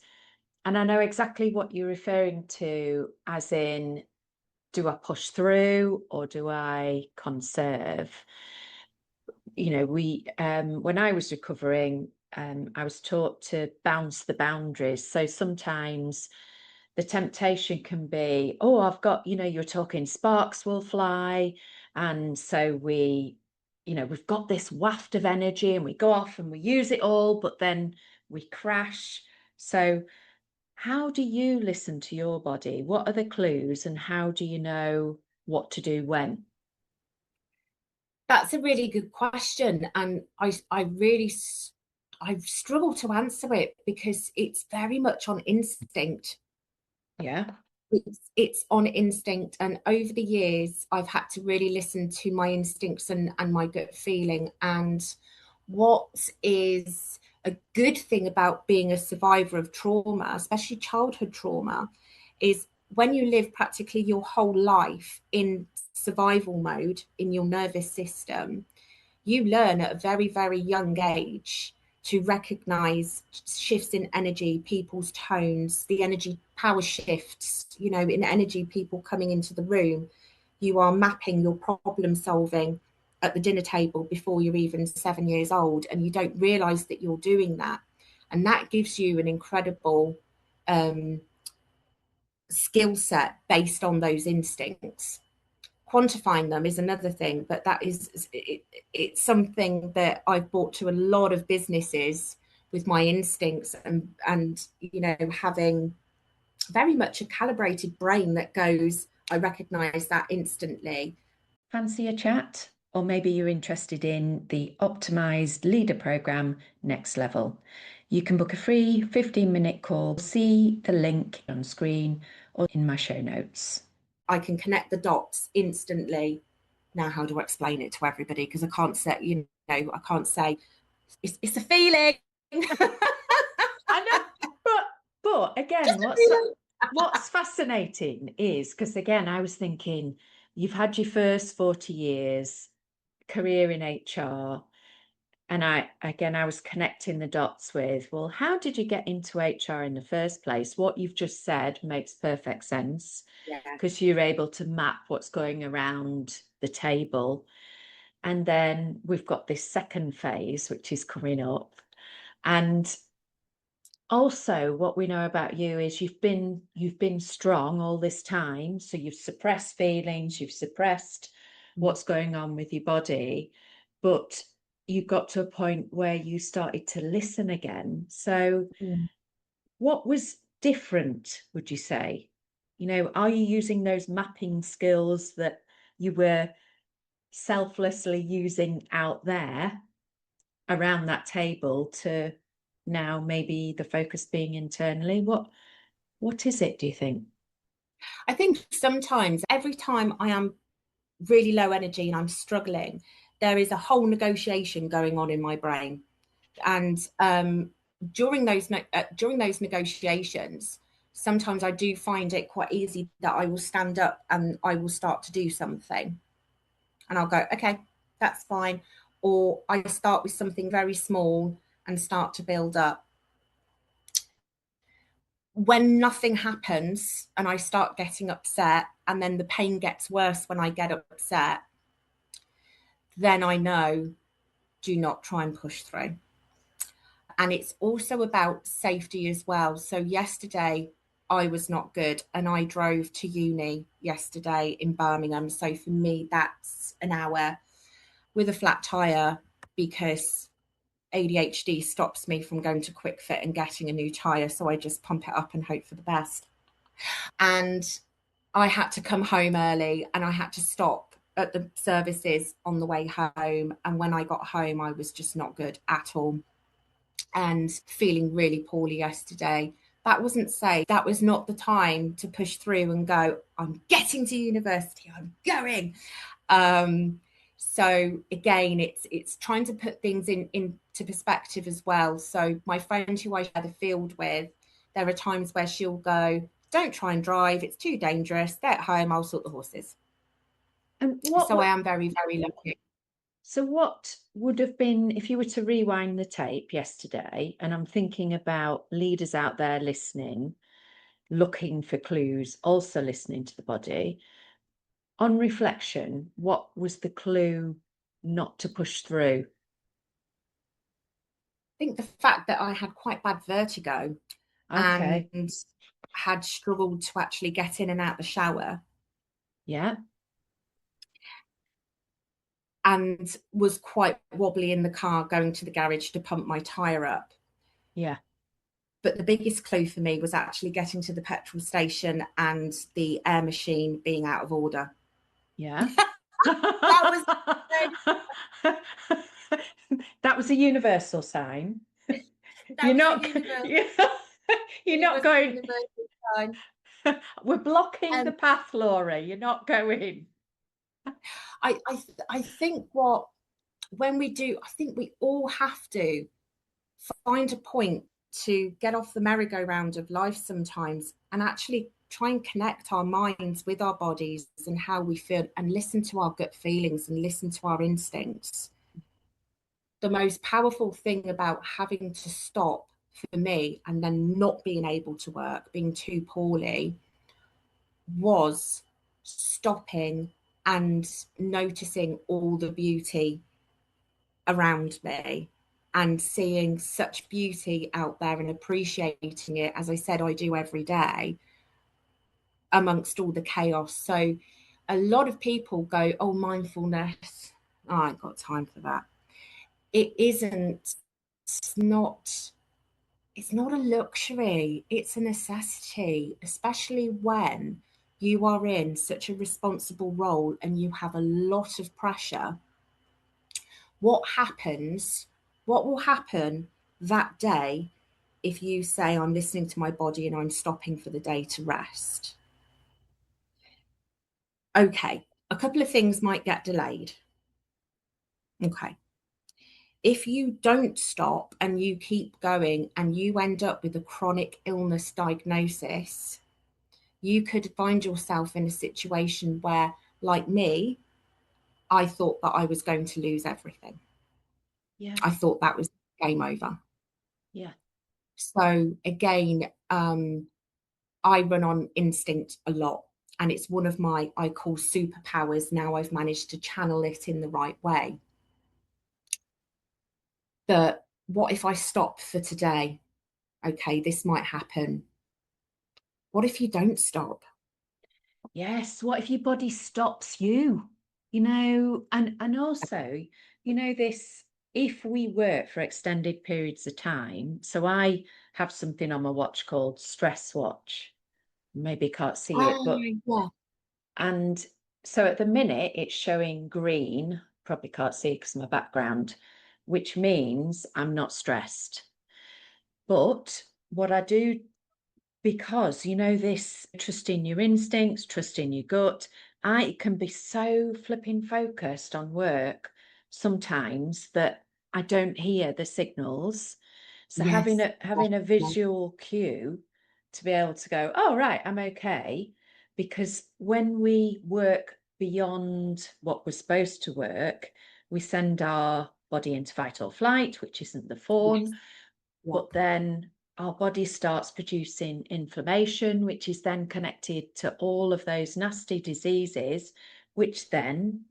and I know exactly what you're referring to, as in, do I push through or do I conserve? You know, when I was recovering, I was taught to bounce the boundaries. So sometimes the temptation can be, oh, I've got, you're talking sparks will fly. And so we've got this waft of energy and we go off and we use it all, but then we crash. So how do you listen to your body? What are the clues and how do you know what to do when? That's a really good question. And I struggle to answer it, because it's very much on instinct. Yeah. It's on instinct. And over the years, I've had to really listen to my instincts and my gut feeling. And what is a good thing about being a survivor of trauma, especially childhood trauma, is when you live practically your whole life in survival mode in your nervous system, you learn at a very, very young age to recognize shifts in energy, people's tones, the energy power shifts, in energy, people coming into the room. You are mapping your problem solving at the dinner table before you're even 7 years old, and you don't realize that you're doing that. And that gives you an incredible skill set based on those instincts. Quantifying them is another thing, but it's something that I've brought to a lot of businesses with my instincts, and having very much a calibrated brain that goes, I recognize that instantly. Fancy a chat? Or maybe you're interested in the Optimized Leader Program Next Level. You can book a free 15-minute call. See the link on screen or in my show notes. I can connect the dots instantly. Now, how do I explain it to everybody? Because I can't say, I can't say it's a feeling. I know, but again, what's fascinating is, because again, I was thinking, you've had your first 40 years career in HR, and I was connecting the dots with, well, how did you get into HR in the first place? What you've just said makes perfect sense, because you're able to map what's going around the table. And then we've got this second phase, which is coming up. And also what we know about you is you've been strong all this time. So you've suppressed feelings, you've suppressed what's going on with your body, but you got to a point where you started to listen again. So what was different, would you say? Are you using those mapping skills that you were selflessly using out there around that table to now maybe the focus being internally? What is it, do you think? I think sometimes, every time I am really low energy and I'm struggling, there is a whole negotiation going on in my brain. And during those negotiations, sometimes I do find it quite easy that I will stand up and I will start to do something and I'll go, okay, that's fine. Or I start with something very small and start to build up. When nothing happens and I start getting upset and then the pain gets worse when I get upset, then I know, do not try and push through. And it's also about safety as well. So yesterday I was not good and I drove to uni yesterday in Birmingham. So for me, that's an hour with a flat tire because ADHD stops me from going to Quick Fit and getting a new tire. So I just pump it up and hope for the best. And I had to come home early and I had to stop at the services on the way home. And when I got home, I was just not good at all and feeling really poorly yesterday. That wasn't safe. That was not the time to push through and go, I'm getting to university, I'm going. So again, it's trying to put things into perspective as well. So my friend who I share the field with, there are times where she'll go, don't try and drive, it's too dangerous, stay at home, I'll sort the horses. And So I am very, very lucky. So what would have been, if you were to rewind the tape yesterday, and I'm thinking about leaders out there listening, looking for clues, also listening to the body, on reflection, what was the clue not to push through? I think the fact that I had quite bad vertigo Okay. and had struggled to actually get in and out the shower. Yeah. And was quite wobbly in the car going to the garage to pump my tyre up. Yeah. But the biggest clue for me was actually getting to the petrol station and the air machine being out of order. Yeah. That was a universal sign. You're not going. We're blocking the path, Laura. You're not going. I think when we do, I think we all have to find a point to get off the merry-go-round of life sometimes and actually try and connect our minds with our bodies and how we feel and listen to our gut feelings and listen to our instincts. The most powerful thing about having to stop for me and then not being able to work, being too poorly, was stopping and noticing all the beauty around me and seeing such beauty out there and appreciating it. As I said, I do every day amongst all the chaos. So a lot of people go, oh, mindfulness, oh, I ain't got time for that. It isn't, it's not a luxury, it's a necessity, especially when you are in such a responsible role and you have a lot of pressure. What will happen that day if you say, I'm listening to my body and I'm stopping for the day to rest? Okay, a couple of things might get delayed. Okay. If you don't stop and you keep going and you end up with a chronic illness diagnosis, you could find yourself in a situation where, like me, I thought that I was going to lose everything. Yeah. I thought that was game over. Yeah. So again, I run on instinct a lot. And it's one of my, I call superpowers. Now I've managed to channel it in the right way. But what if I stop for today? Okay, this might happen. What if you don't stop? Yes. What if your body stops you? And also, this, if we work for extended periods of time. So I have something on my watch called Stress Watch. Maybe can't see it, but Yeah. and so at the minute it's showing green, probably can't see because of my background, which means I'm not stressed. But what I do, because this trusting your instincts, trusting your gut, I can be so flipping focused on work sometimes that I don't hear the signals. So Yes. having a visual cue to be able to go, oh, right, I'm okay. Because when we work beyond what we're supposed to work, we send our body into fight or flight, which isn't the fawn. Yes. Yeah. But then our body starts producing inflammation, which is then connected to all of those nasty diseases, which then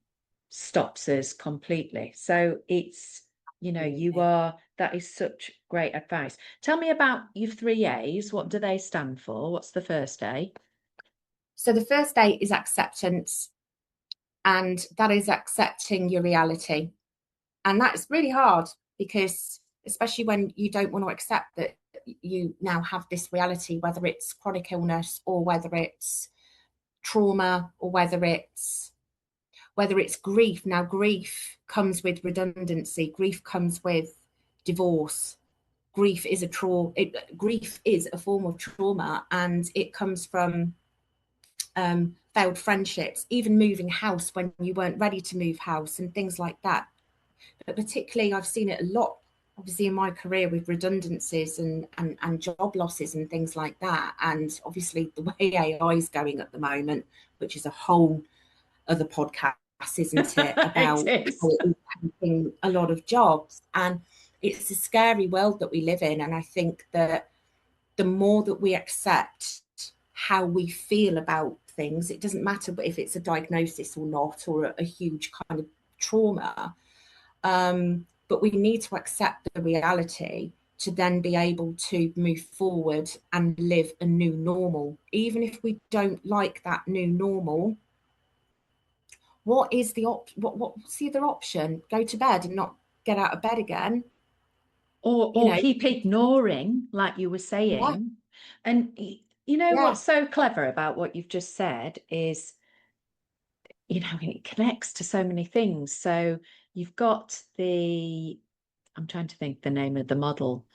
stops us completely. So it's, that is such great advice. Tell me about your 3 A's. What do they stand for? What's the first A? So the first A is acceptance, and that is accepting your reality. And that's really hard, because especially when you don't want to accept that you now have this reality, whether it's chronic illness or whether it's trauma or whether it's grief. Now, grief comes with redundancy. Grief comes with divorce. Grief is a form of trauma, and it comes from failed friendships, even moving house when you weren't ready to move house, and things like that. But particularly, I've seen it a lot, obviously, in my career with redundancies and job losses and things like that. And obviously, the way AI is going at the moment, which is a whole other podcast, isn't it? About It is. how it is taking a lot of jobs. And it's a scary world that we live in. And I think that the more that we accept how we feel about things, it doesn't matter if it's a diagnosis or not, or a huge kind of trauma, but we need to accept the reality to then be able to move forward and live a new normal. Even if we don't like that new normal, what's the other option? Go to bed and not get out of bed again? Or keep ignoring, like you were Yeah, saying. And yeah, what's so clever about what you've just said is, it connects to so many things. So you've got I'm trying to think the name of the model,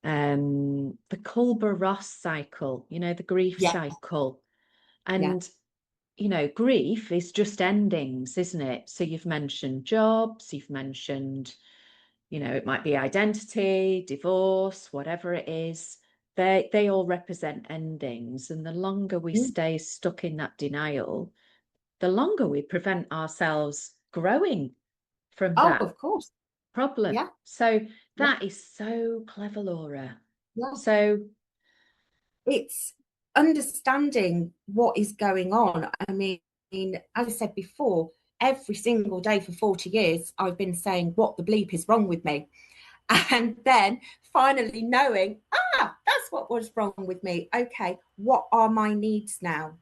the Culber-Ross cycle, the grief yeah, cycle. yeah. And, grief is just endings, isn't it? So you've mentioned jobs, you've mentioned, it might be identity, divorce, whatever it is. They all represent endings. And the longer we Mm. stay stuck in that denial, the longer we prevent ourselves growing from Oh, that of course. problem. Yeah, So yeah, that is so clever, Laura. yeah. So, It's understanding what is going on. I mean, as I said before, every single day for 40 years, I've been saying, what the bleep is wrong with me? And then finally knowing, that's what was wrong with me. Okay, what are my needs now?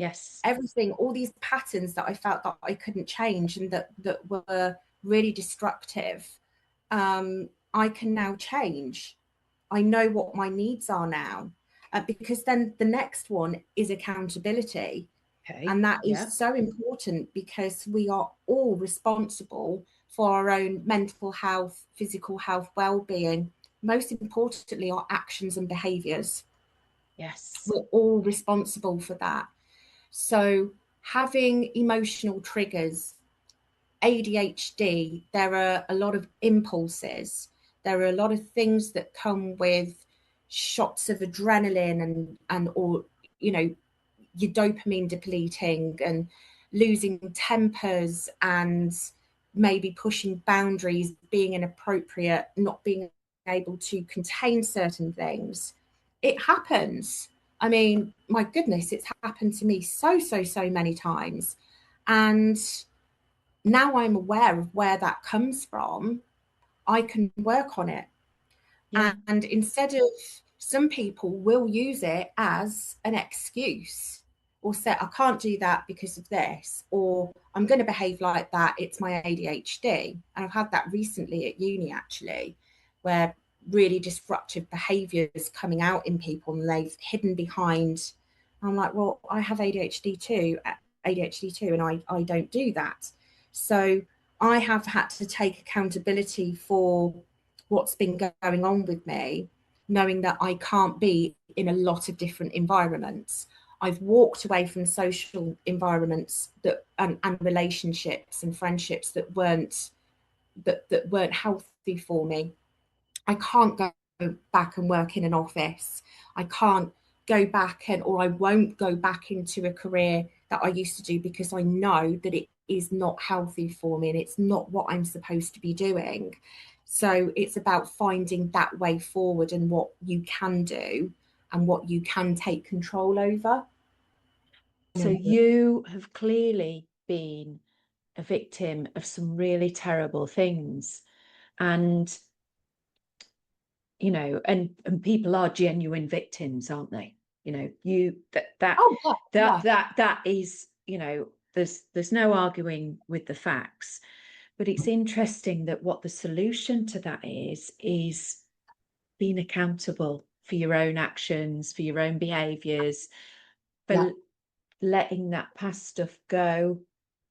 yes. Everything, all these patterns that I felt that I couldn't change and that were really destructive, I can now change. I know what my needs are now, because then the next one is accountability. Okay. And that Yeah. is so important, because we are all responsible for our own mental health, physical health, well-being, most importantly, our actions and behaviours. Yes. We're all responsible for that. So having emotional triggers, ADHD, there are a lot of impulses. There are a lot of things that come with shots of adrenaline or your dopamine depleting and losing tempers and maybe pushing boundaries, being inappropriate, not being able to contain certain things. It happens. I mean, my goodness, it's happened to me so many times. And now I'm aware of where that comes from, I can work on it. Yeah. And instead of, some people will use it as an excuse, or say, I can't do that because of this, or I'm going to behave like that, it's my ADHD. And I've had that recently at uni, actually, where really disruptive behaviors coming out in people, and they've hidden behind, I'm like, well, I have ADHD too, and I don't do that. So I have had to take accountability for what's been going on with me, knowing that I can't be in a lot of different environments. I've walked away from social environments that and relationships and friendships that weren't healthy for me. I can't go back and work in an office. I can't go back or I won't go back into a career that I used to do, because I know that it is not healthy for me and it's not what I'm supposed to be doing. So it's about finding that way forward and what you can do and what you can take control over. So you have clearly been a victim of some really terrible things, and and people are genuine victims, aren't they? Oh, yeah. That is, there's no arguing with the facts. But it's interesting that what the solution to that is being accountable for your own actions, for your own behaviors, for letting that past stuff go,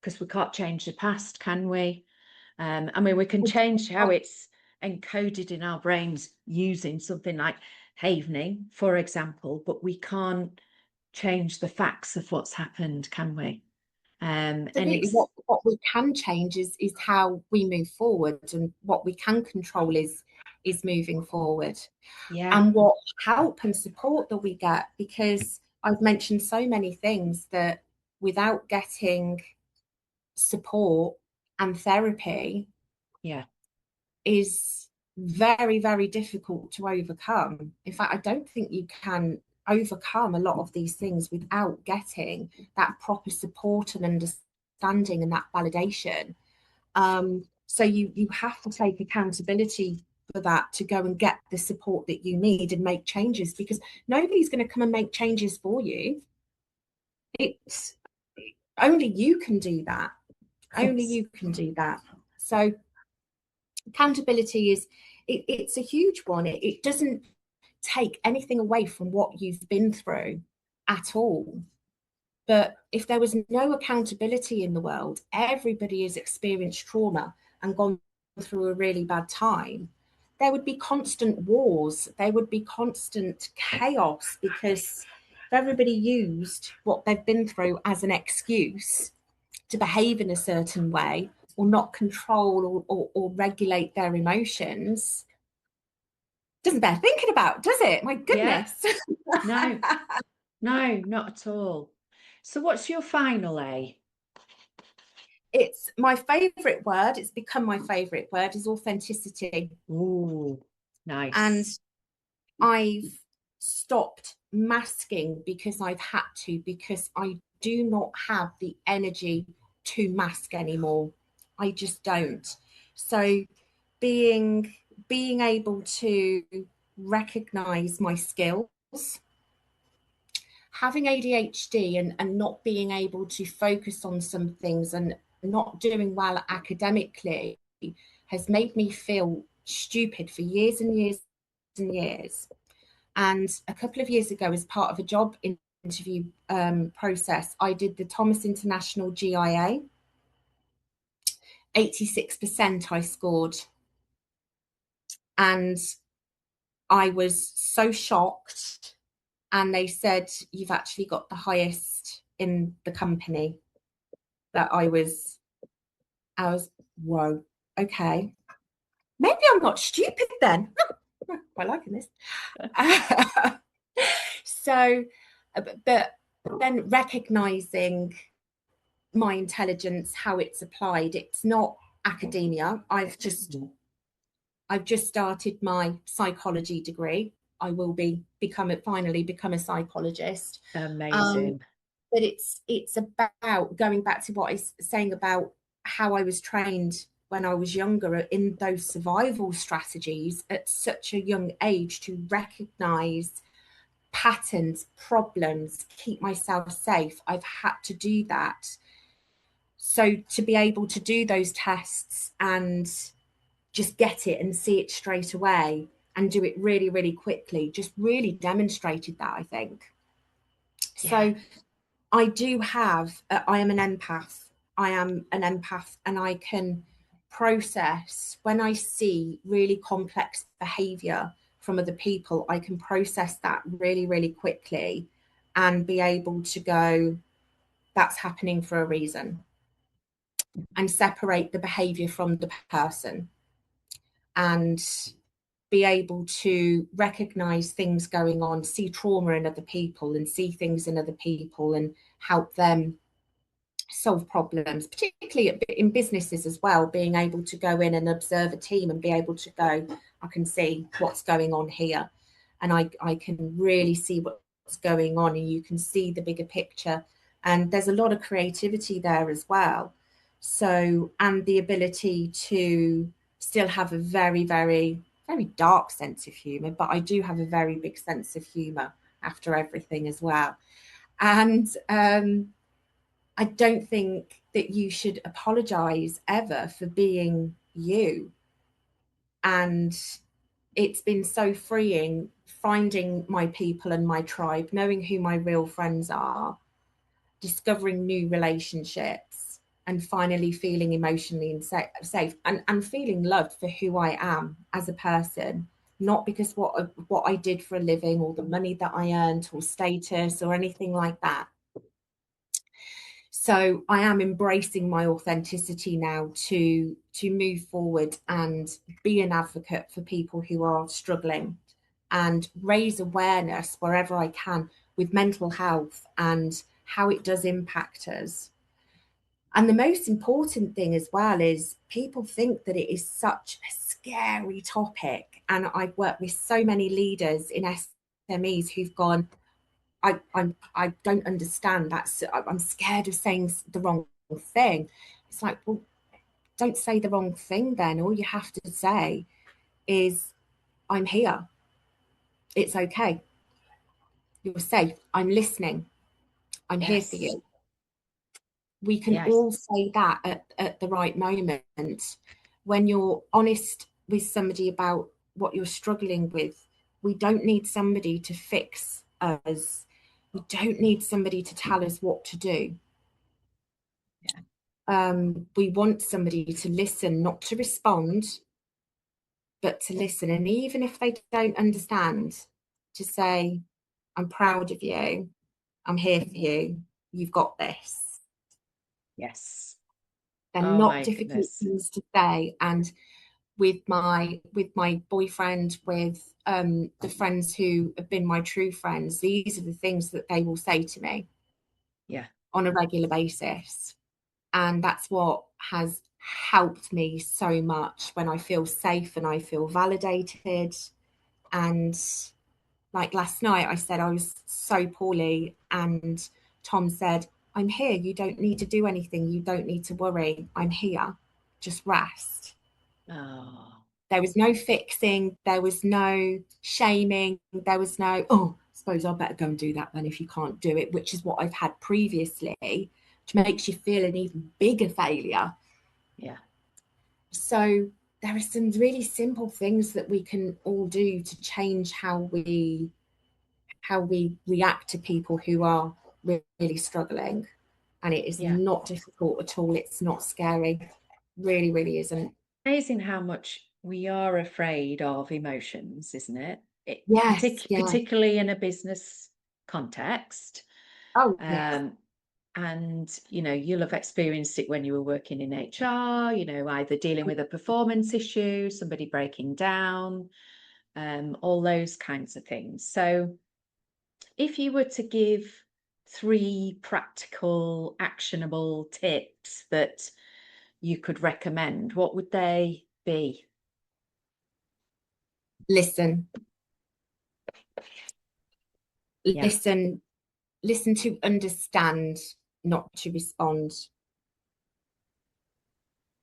because we can't change the past, can we? I mean, we can change how it's encoded in our brains using something like havening, for example, but we can't change the facts of what's happened, can we? And it's what we can change is how we move forward, and what we can control is moving forward. And what help and support that we get, because I've mentioned so many things that without getting support and therapy is very, very difficult to overcome. In fact, I don't think you can overcome a lot of these things without getting that proper support and understanding and that validation. So you have to take accountability for that, to go and get the support that you need and make changes, because nobody's going to come and make changes for you. It's only you can do that. Only you can do that. So accountability it's a huge one. It doesn't take anything away from what you've been through at all. But if there was no accountability in the world, everybody has experienced trauma and gone through a really bad time, there would be constant wars, there would be constant chaos, because everybody used what they've been through as an excuse to behave in a certain way or not control or regulate their emotions. Doesn't bear thinking about, does it? My goodness. No, not at all. So what's your final A? It's my favorite word. It's become my favorite word, is authenticity. Ooh, nice. And I've stopped masking because I've had to, because I do not have the energy to mask anymore. I just don't. So being able to recognize my skills, having ADHD and not being able to focus on some things and not doing well academically has made me feel stupid for years and years and years. And a couple of years ago, as part of a job interview process, I did the Thomas International GIA. 86% I scored. And I was so shocked. And they said, you've actually got the highest in the company. That I was, whoa, okay. Maybe I'm not stupid then. Quite liking this. So, but then recognizing my intelligence, how it's applied. It's not academia. I've just started my psychology degree. I will finally become a psychologist. Amazing. But it's about going back to what I was saying about how I was trained when I was younger in those survival strategies at such a young age, to recognize patterns, problems, keep myself safe. I've had to do that. So to be able to do those tests and just get it and see it straight away and do it really, really quickly just really demonstrated that, I think. So I am an empath. And I can process when I see really complex behavior from other people. I can process that really, really quickly and be able to go, that's happening for a reason, and separate the behavior from the person. And be able to recognize things going on, see trauma in other people and see things in other people and help them solve problems, particularly in businesses as well, being able to go in and observe a team and be able to go, I can see what's going on here, and I can really see what's going on, and you can see the bigger picture. And there's a lot of creativity there as well. So, and the ability to still have a very, very, very dark sense of humor, but I do have a very big sense of humor after everything as well. And I don't think that you should apologize ever for being you. And it's been so freeing finding my people and my tribe, knowing who my real friends are, discovering new relationships, and finally feeling emotionally safe and feeling loved for who I am as a person, not because what I did for a living or the money that I earned or status or anything like that. So I am embracing my authenticity now to move forward and be an advocate for people who are struggling and raise awareness wherever I can with mental health and how it does impact us. And the most important thing as well is people think that it is such a scary topic. And I've worked with so many leaders in SMEs who've gone, I don't understand that. I'm scared of saying the wrong thing. It's like, well, don't say the wrong thing then. All you have to say is, I'm here. It's okay. You're safe. I'm listening. I'm here for Yes. you. We can Yes. all say that at the right moment. When you're honest with somebody about what you're struggling with, we don't need somebody to fix us. We don't need somebody to tell us what to do. We want somebody to listen, not to respond, but to listen. And even if they don't understand, to say, I'm proud of you. I'm here for you. You've got this. Yes. They're Oh not my difficult goodness. things to say. And with my boyfriend, with the friends who have been my true friends, these are the things that they will say to me on a regular basis. And that's what has helped me so much when I feel safe and I feel validated. And like last night, I said I was so poorly, and Tom said, I'm here. You don't need to do anything. You don't need to worry. I'm here. Just rest. Oh. There was no fixing. There was no shaming. There was no, oh, I suppose I better go and do that then if you can't do it, which is what I've had previously, which makes you feel an even bigger failure. Yeah. So there are some really simple things that we can all do to change how we react to people who are really struggling. And it is not difficult at all. It's not scary. Really, really isn't. Amazing how much we are afraid of emotions, isn't it? Yes, yeah. Particularly in a business context. Oh, yes. And, you know, you'll have experienced it when you were working in HR, you know, either dealing with a performance issue, somebody breaking down, all those kinds of things. So if you were to give 3 practical, actionable tips that you could recommend, what would they be? Listen. Yeah. Listen to understand, not to respond.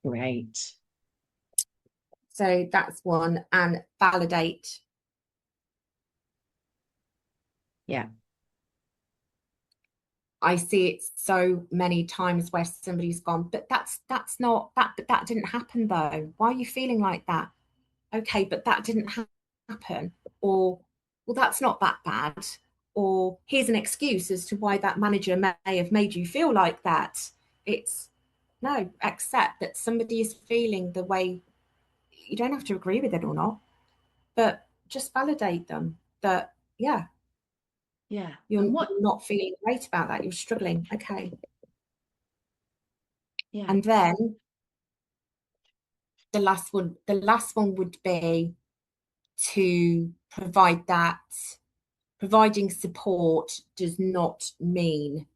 Great. So that's one. And validate. Yeah. I see it so many times where somebody's gone, but that's not that, but that didn't happen though. Why are you feeling like that? Okay, but that didn't happen. Or, well, that's not that bad. Or here's an excuse as to why that manager may have made you feel like that. It's no, accept that somebody is feeling the way. You don't have to agree with it or not, but just validate them that, yeah, you're not feeling great about that. You're struggling. Okay. Yeah. And then the last one would be to provide that. Providing support does not mean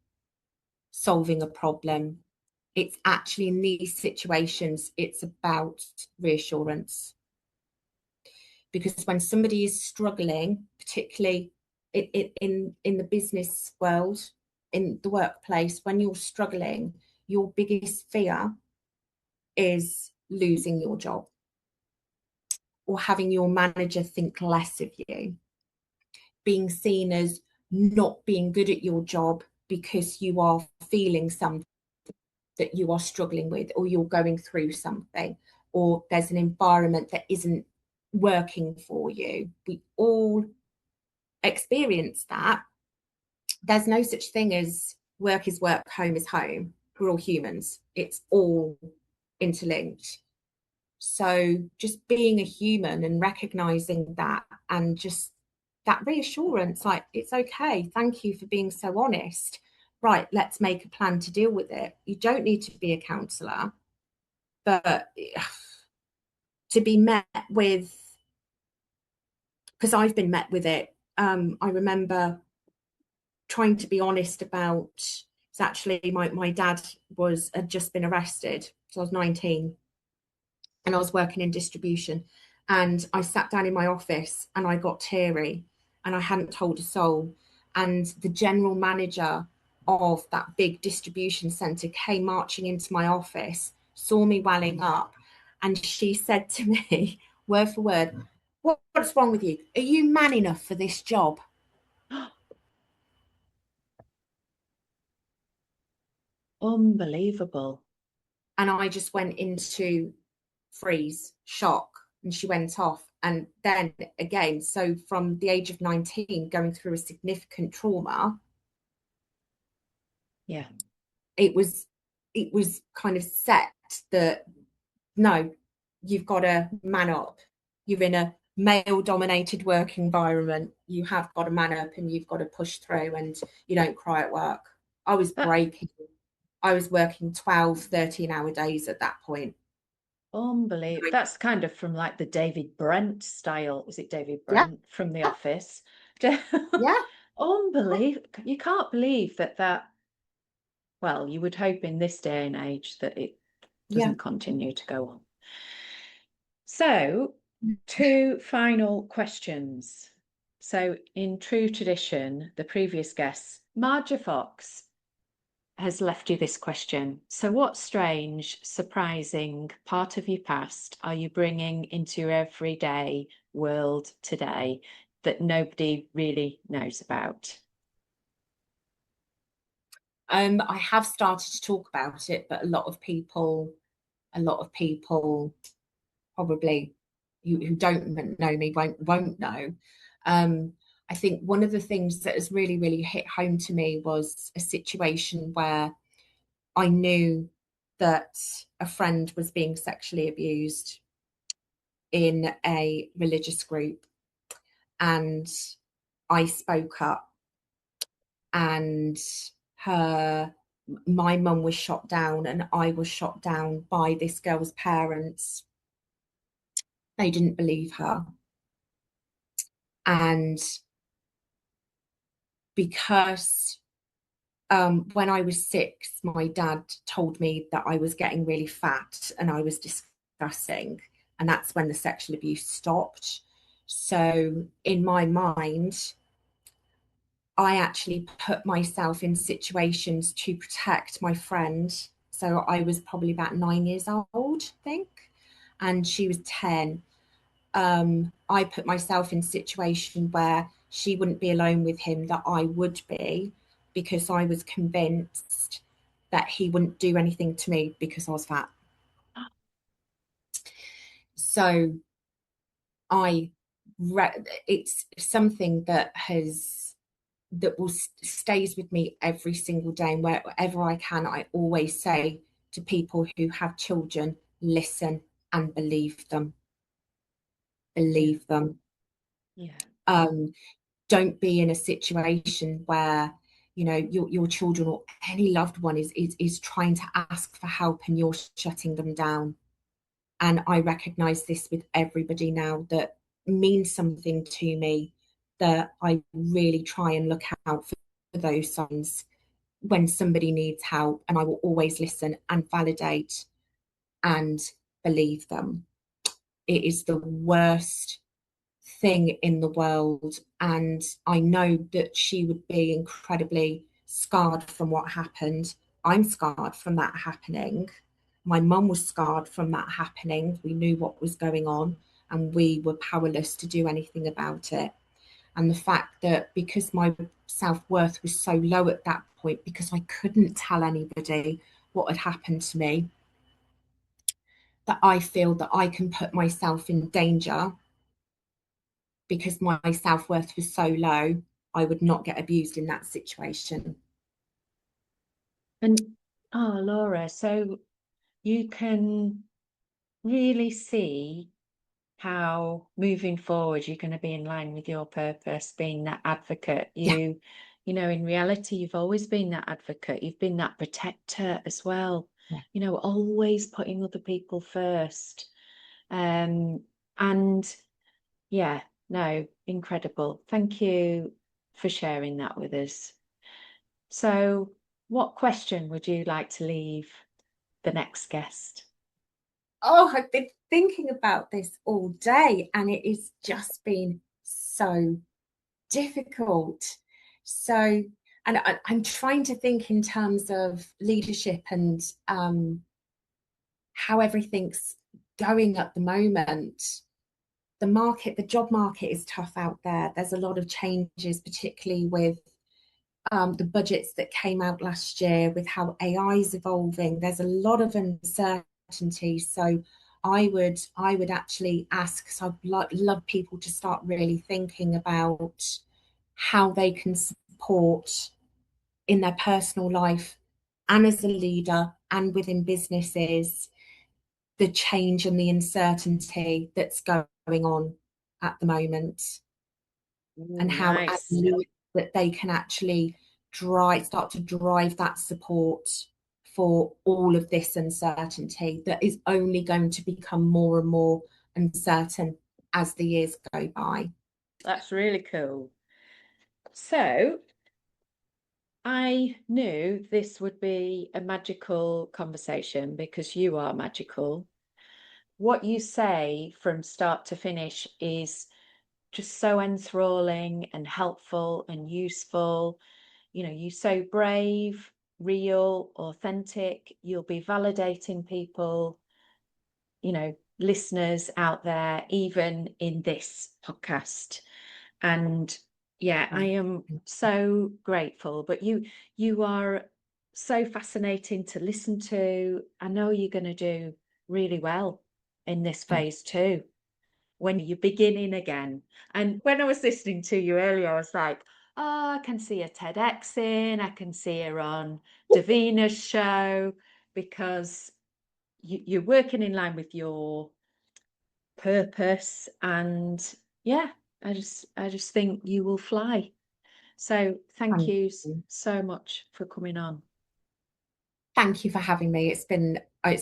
solving a problem. It's actually, in these situations, it's about reassurance. Because when somebody is struggling, particularly in the business world, in the workplace, when you're struggling, your biggest fear is losing your job or having your manager think less of you, being seen as not being good at your job because you are feeling something that you are struggling with, or you're going through something, or there's an environment that isn't working for you. We all experience that. There's no such thing as work is work, home is home. We're all humans. It's all interlinked. So just being a human and recognizing that, and just that reassurance, like, it's okay. Thank you for being so honest. Right, let's make a plan to deal with it. You don't need to be a counsellor, but to be met with, because I've been met with it. I remember trying to be honest about, it's actually my dad had just been arrested. So I was 19 and I was working in distribution, and I sat down in my office and I got teary and I hadn't told a soul. And the general manager of that big distribution centre came marching into my office, saw me welling up, and she said to me, word for word, what's wrong with you? Are you man enough for this job? Unbelievable. And I just went into freeze, shock, and she went off. And then again, so from the age of 19, going through a significant trauma, Yeah. it was kind of set that, no, you've got to man up. You're in a male dominated work environment. You have got to man up and you've got to push through, and you don't cry at work. I was breaking. I was working 12, 13-hour days at that point. Unbelievable. That's kind of from like the David Brent style. Is it David Yeah. Brent from The Office? Yeah. Unbelievable. You can't believe that, well, you would hope in this day and age that it doesn't continue to go on. So, 2 final questions. So, in true tradition, the previous guest, Marja Fox, has left you this question. So what strange, surprising part of your past are you bringing into your everyday world today that nobody really knows about? I have started to talk about it, but a lot of people probably who don't know me won't know. I think one of the things that has really, really hit home to me was a situation where I knew that a friend was being sexually abused in a religious group, and I spoke up, and my mum was shot down and I was shot down by this girl's parents. They didn't believe her. And because when I was 6, my dad told me that I was getting really fat and I was disgusting. And that's when the sexual abuse stopped. So in my mind, I actually put myself in situations to protect my friend. So I was probably about 9 years old, I think, and she was 10. I put myself in a situation where she wouldn't be alone with him, that I would be, because I was convinced that he wouldn't do anything to me because I was fat. So it's something that stays with me every single day, and wherever I can, I always say to people who have children, listen and believe them. Believe them. Yeah. Don't be in a situation where your children or any loved one is trying to ask for help and you're shutting them down. And I recognize this with everybody now, that means something to me, that I really try and look out for those signs when somebody needs help, and I will always listen and validate and believe them. It is the worst thing in the world, and I know that she would be incredibly scarred from what happened. I'm scarred from that happening. My mum was scarred from that happening. We knew what was going on and we were powerless to do anything about it. And the fact that because my self-worth was so low at that point, because I couldn't tell anybody what had happened to me, that I feel that I can put myself in danger because my self-worth was so low, I would not get abused in that situation. And Laura, so you can really see how moving forward you're going to be in line with your purpose, being that advocate. You know, in reality, you've always been that advocate. You've been that protector as well. Yeah. You know, always putting other people first. And yeah, no, incredible. Thank you for sharing that with us. So, what question would you like to leave the next guest? Oh, I've been thinking about this all day and it has just been so difficult. So, and I'm trying to think in terms of leadership and how everything's going at the moment. The job market is tough out there. There's a lot of changes, particularly with the budgets that came out last year, with how AI is evolving. There's a lot of uncertainty. So I would actually ask, because I'd love people to start really thinking about how they can support in their personal life and as a leader and within businesses the change and the uncertainty that's going on at the moment, and how as Nice. leaders that they can actually start to drive that support for all of this uncertainty that is only going to become more and more uncertain as the years go by. That's really cool. So, I knew this would be a magical conversation because you are magical. What you say from start to finish is just so enthralling and helpful and useful. You know, you're so brave, real, authentic. You'll be validating people, you know, listeners out there, even in this podcast. And yeah, I am so grateful. But you are so fascinating to listen to. I know you're going to do really well in this phase too, when you're beginning again. And when I was listening to you earlier, I was like, oh, I can see a TEDx in, I can see her on Davina's show, because you're working in line with your purpose. And yeah, I just think you will fly. So thank you so much for coming on. Thank you for having me. It's been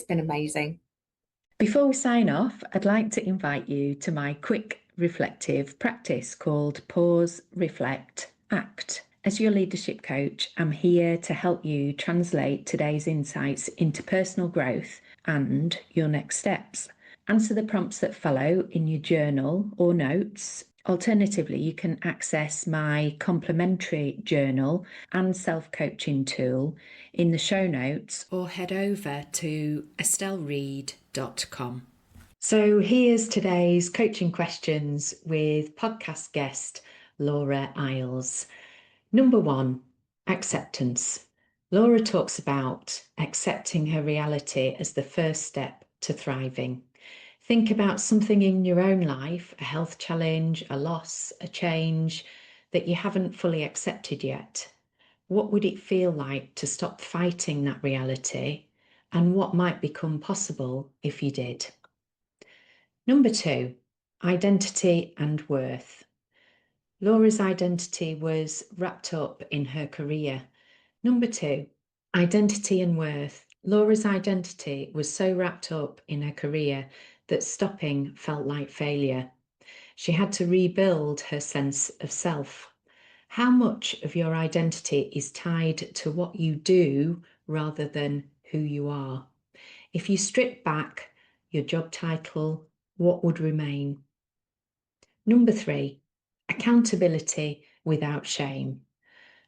amazing. Before we sign off, I'd like to invite you to my quick reflective practice called Pause, Reflect, Act. As your leadership coach, I'm here to help you translate today's insights into personal growth and your next steps. Answer the prompts that follow in your journal or notes. Alternatively, you can access my complimentary journal and self-coaching tool in the show notes, or head over to estelleread.com. So here's today's coaching questions with podcast guest Laura Iles. Number 1, acceptance. Laura talks about accepting her reality as the first step to thriving. Think about something in your own life, a health challenge, a loss, a change that you haven't fully accepted yet. What would it feel like to stop fighting that reality, and what might become possible if you did? Number 2, identity and worth. Laura's identity was wrapped up in her career. Number 2, identity and worth. Laura's identity was so wrapped up in her career that stopping felt like failure. She had to rebuild her sense of self. How much of your identity is tied to what you do rather than who you are? If you strip back your job title, what would remain? Number 3, accountability without shame.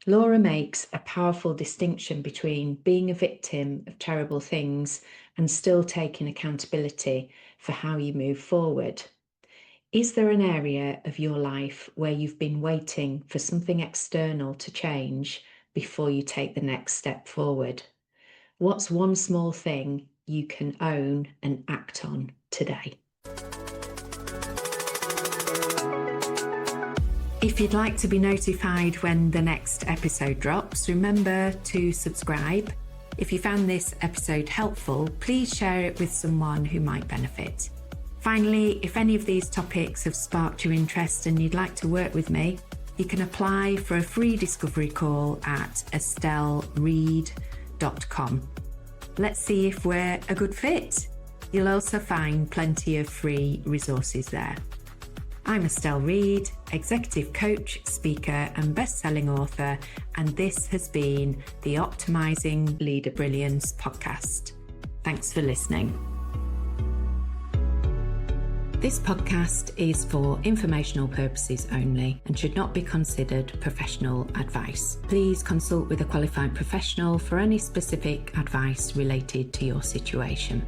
Laura makes a powerful distinction between being a victim of terrible things and still taking accountability for how you move forward. Is there an area of your life where you've been waiting for something external to change before you take the next step forward? What's one small thing you can own and act on today? If you'd like to be notified when the next episode drops, remember to subscribe. If you found this episode helpful, please share it with someone who might benefit. Finally, if any of these topics have sparked your interest and you'd like to work with me, you can apply for a free discovery call at estelleread.com. Let's see if we're a good fit. You'll also find plenty of free resources there. I'm Estelle Read, executive coach, speaker and best-selling author, and this has been the Optimising Leader Brilliance podcast. Thanks for listening. This podcast is for informational purposes only and should not be considered professional advice. Please consult with a qualified professional for any specific advice related to your situation.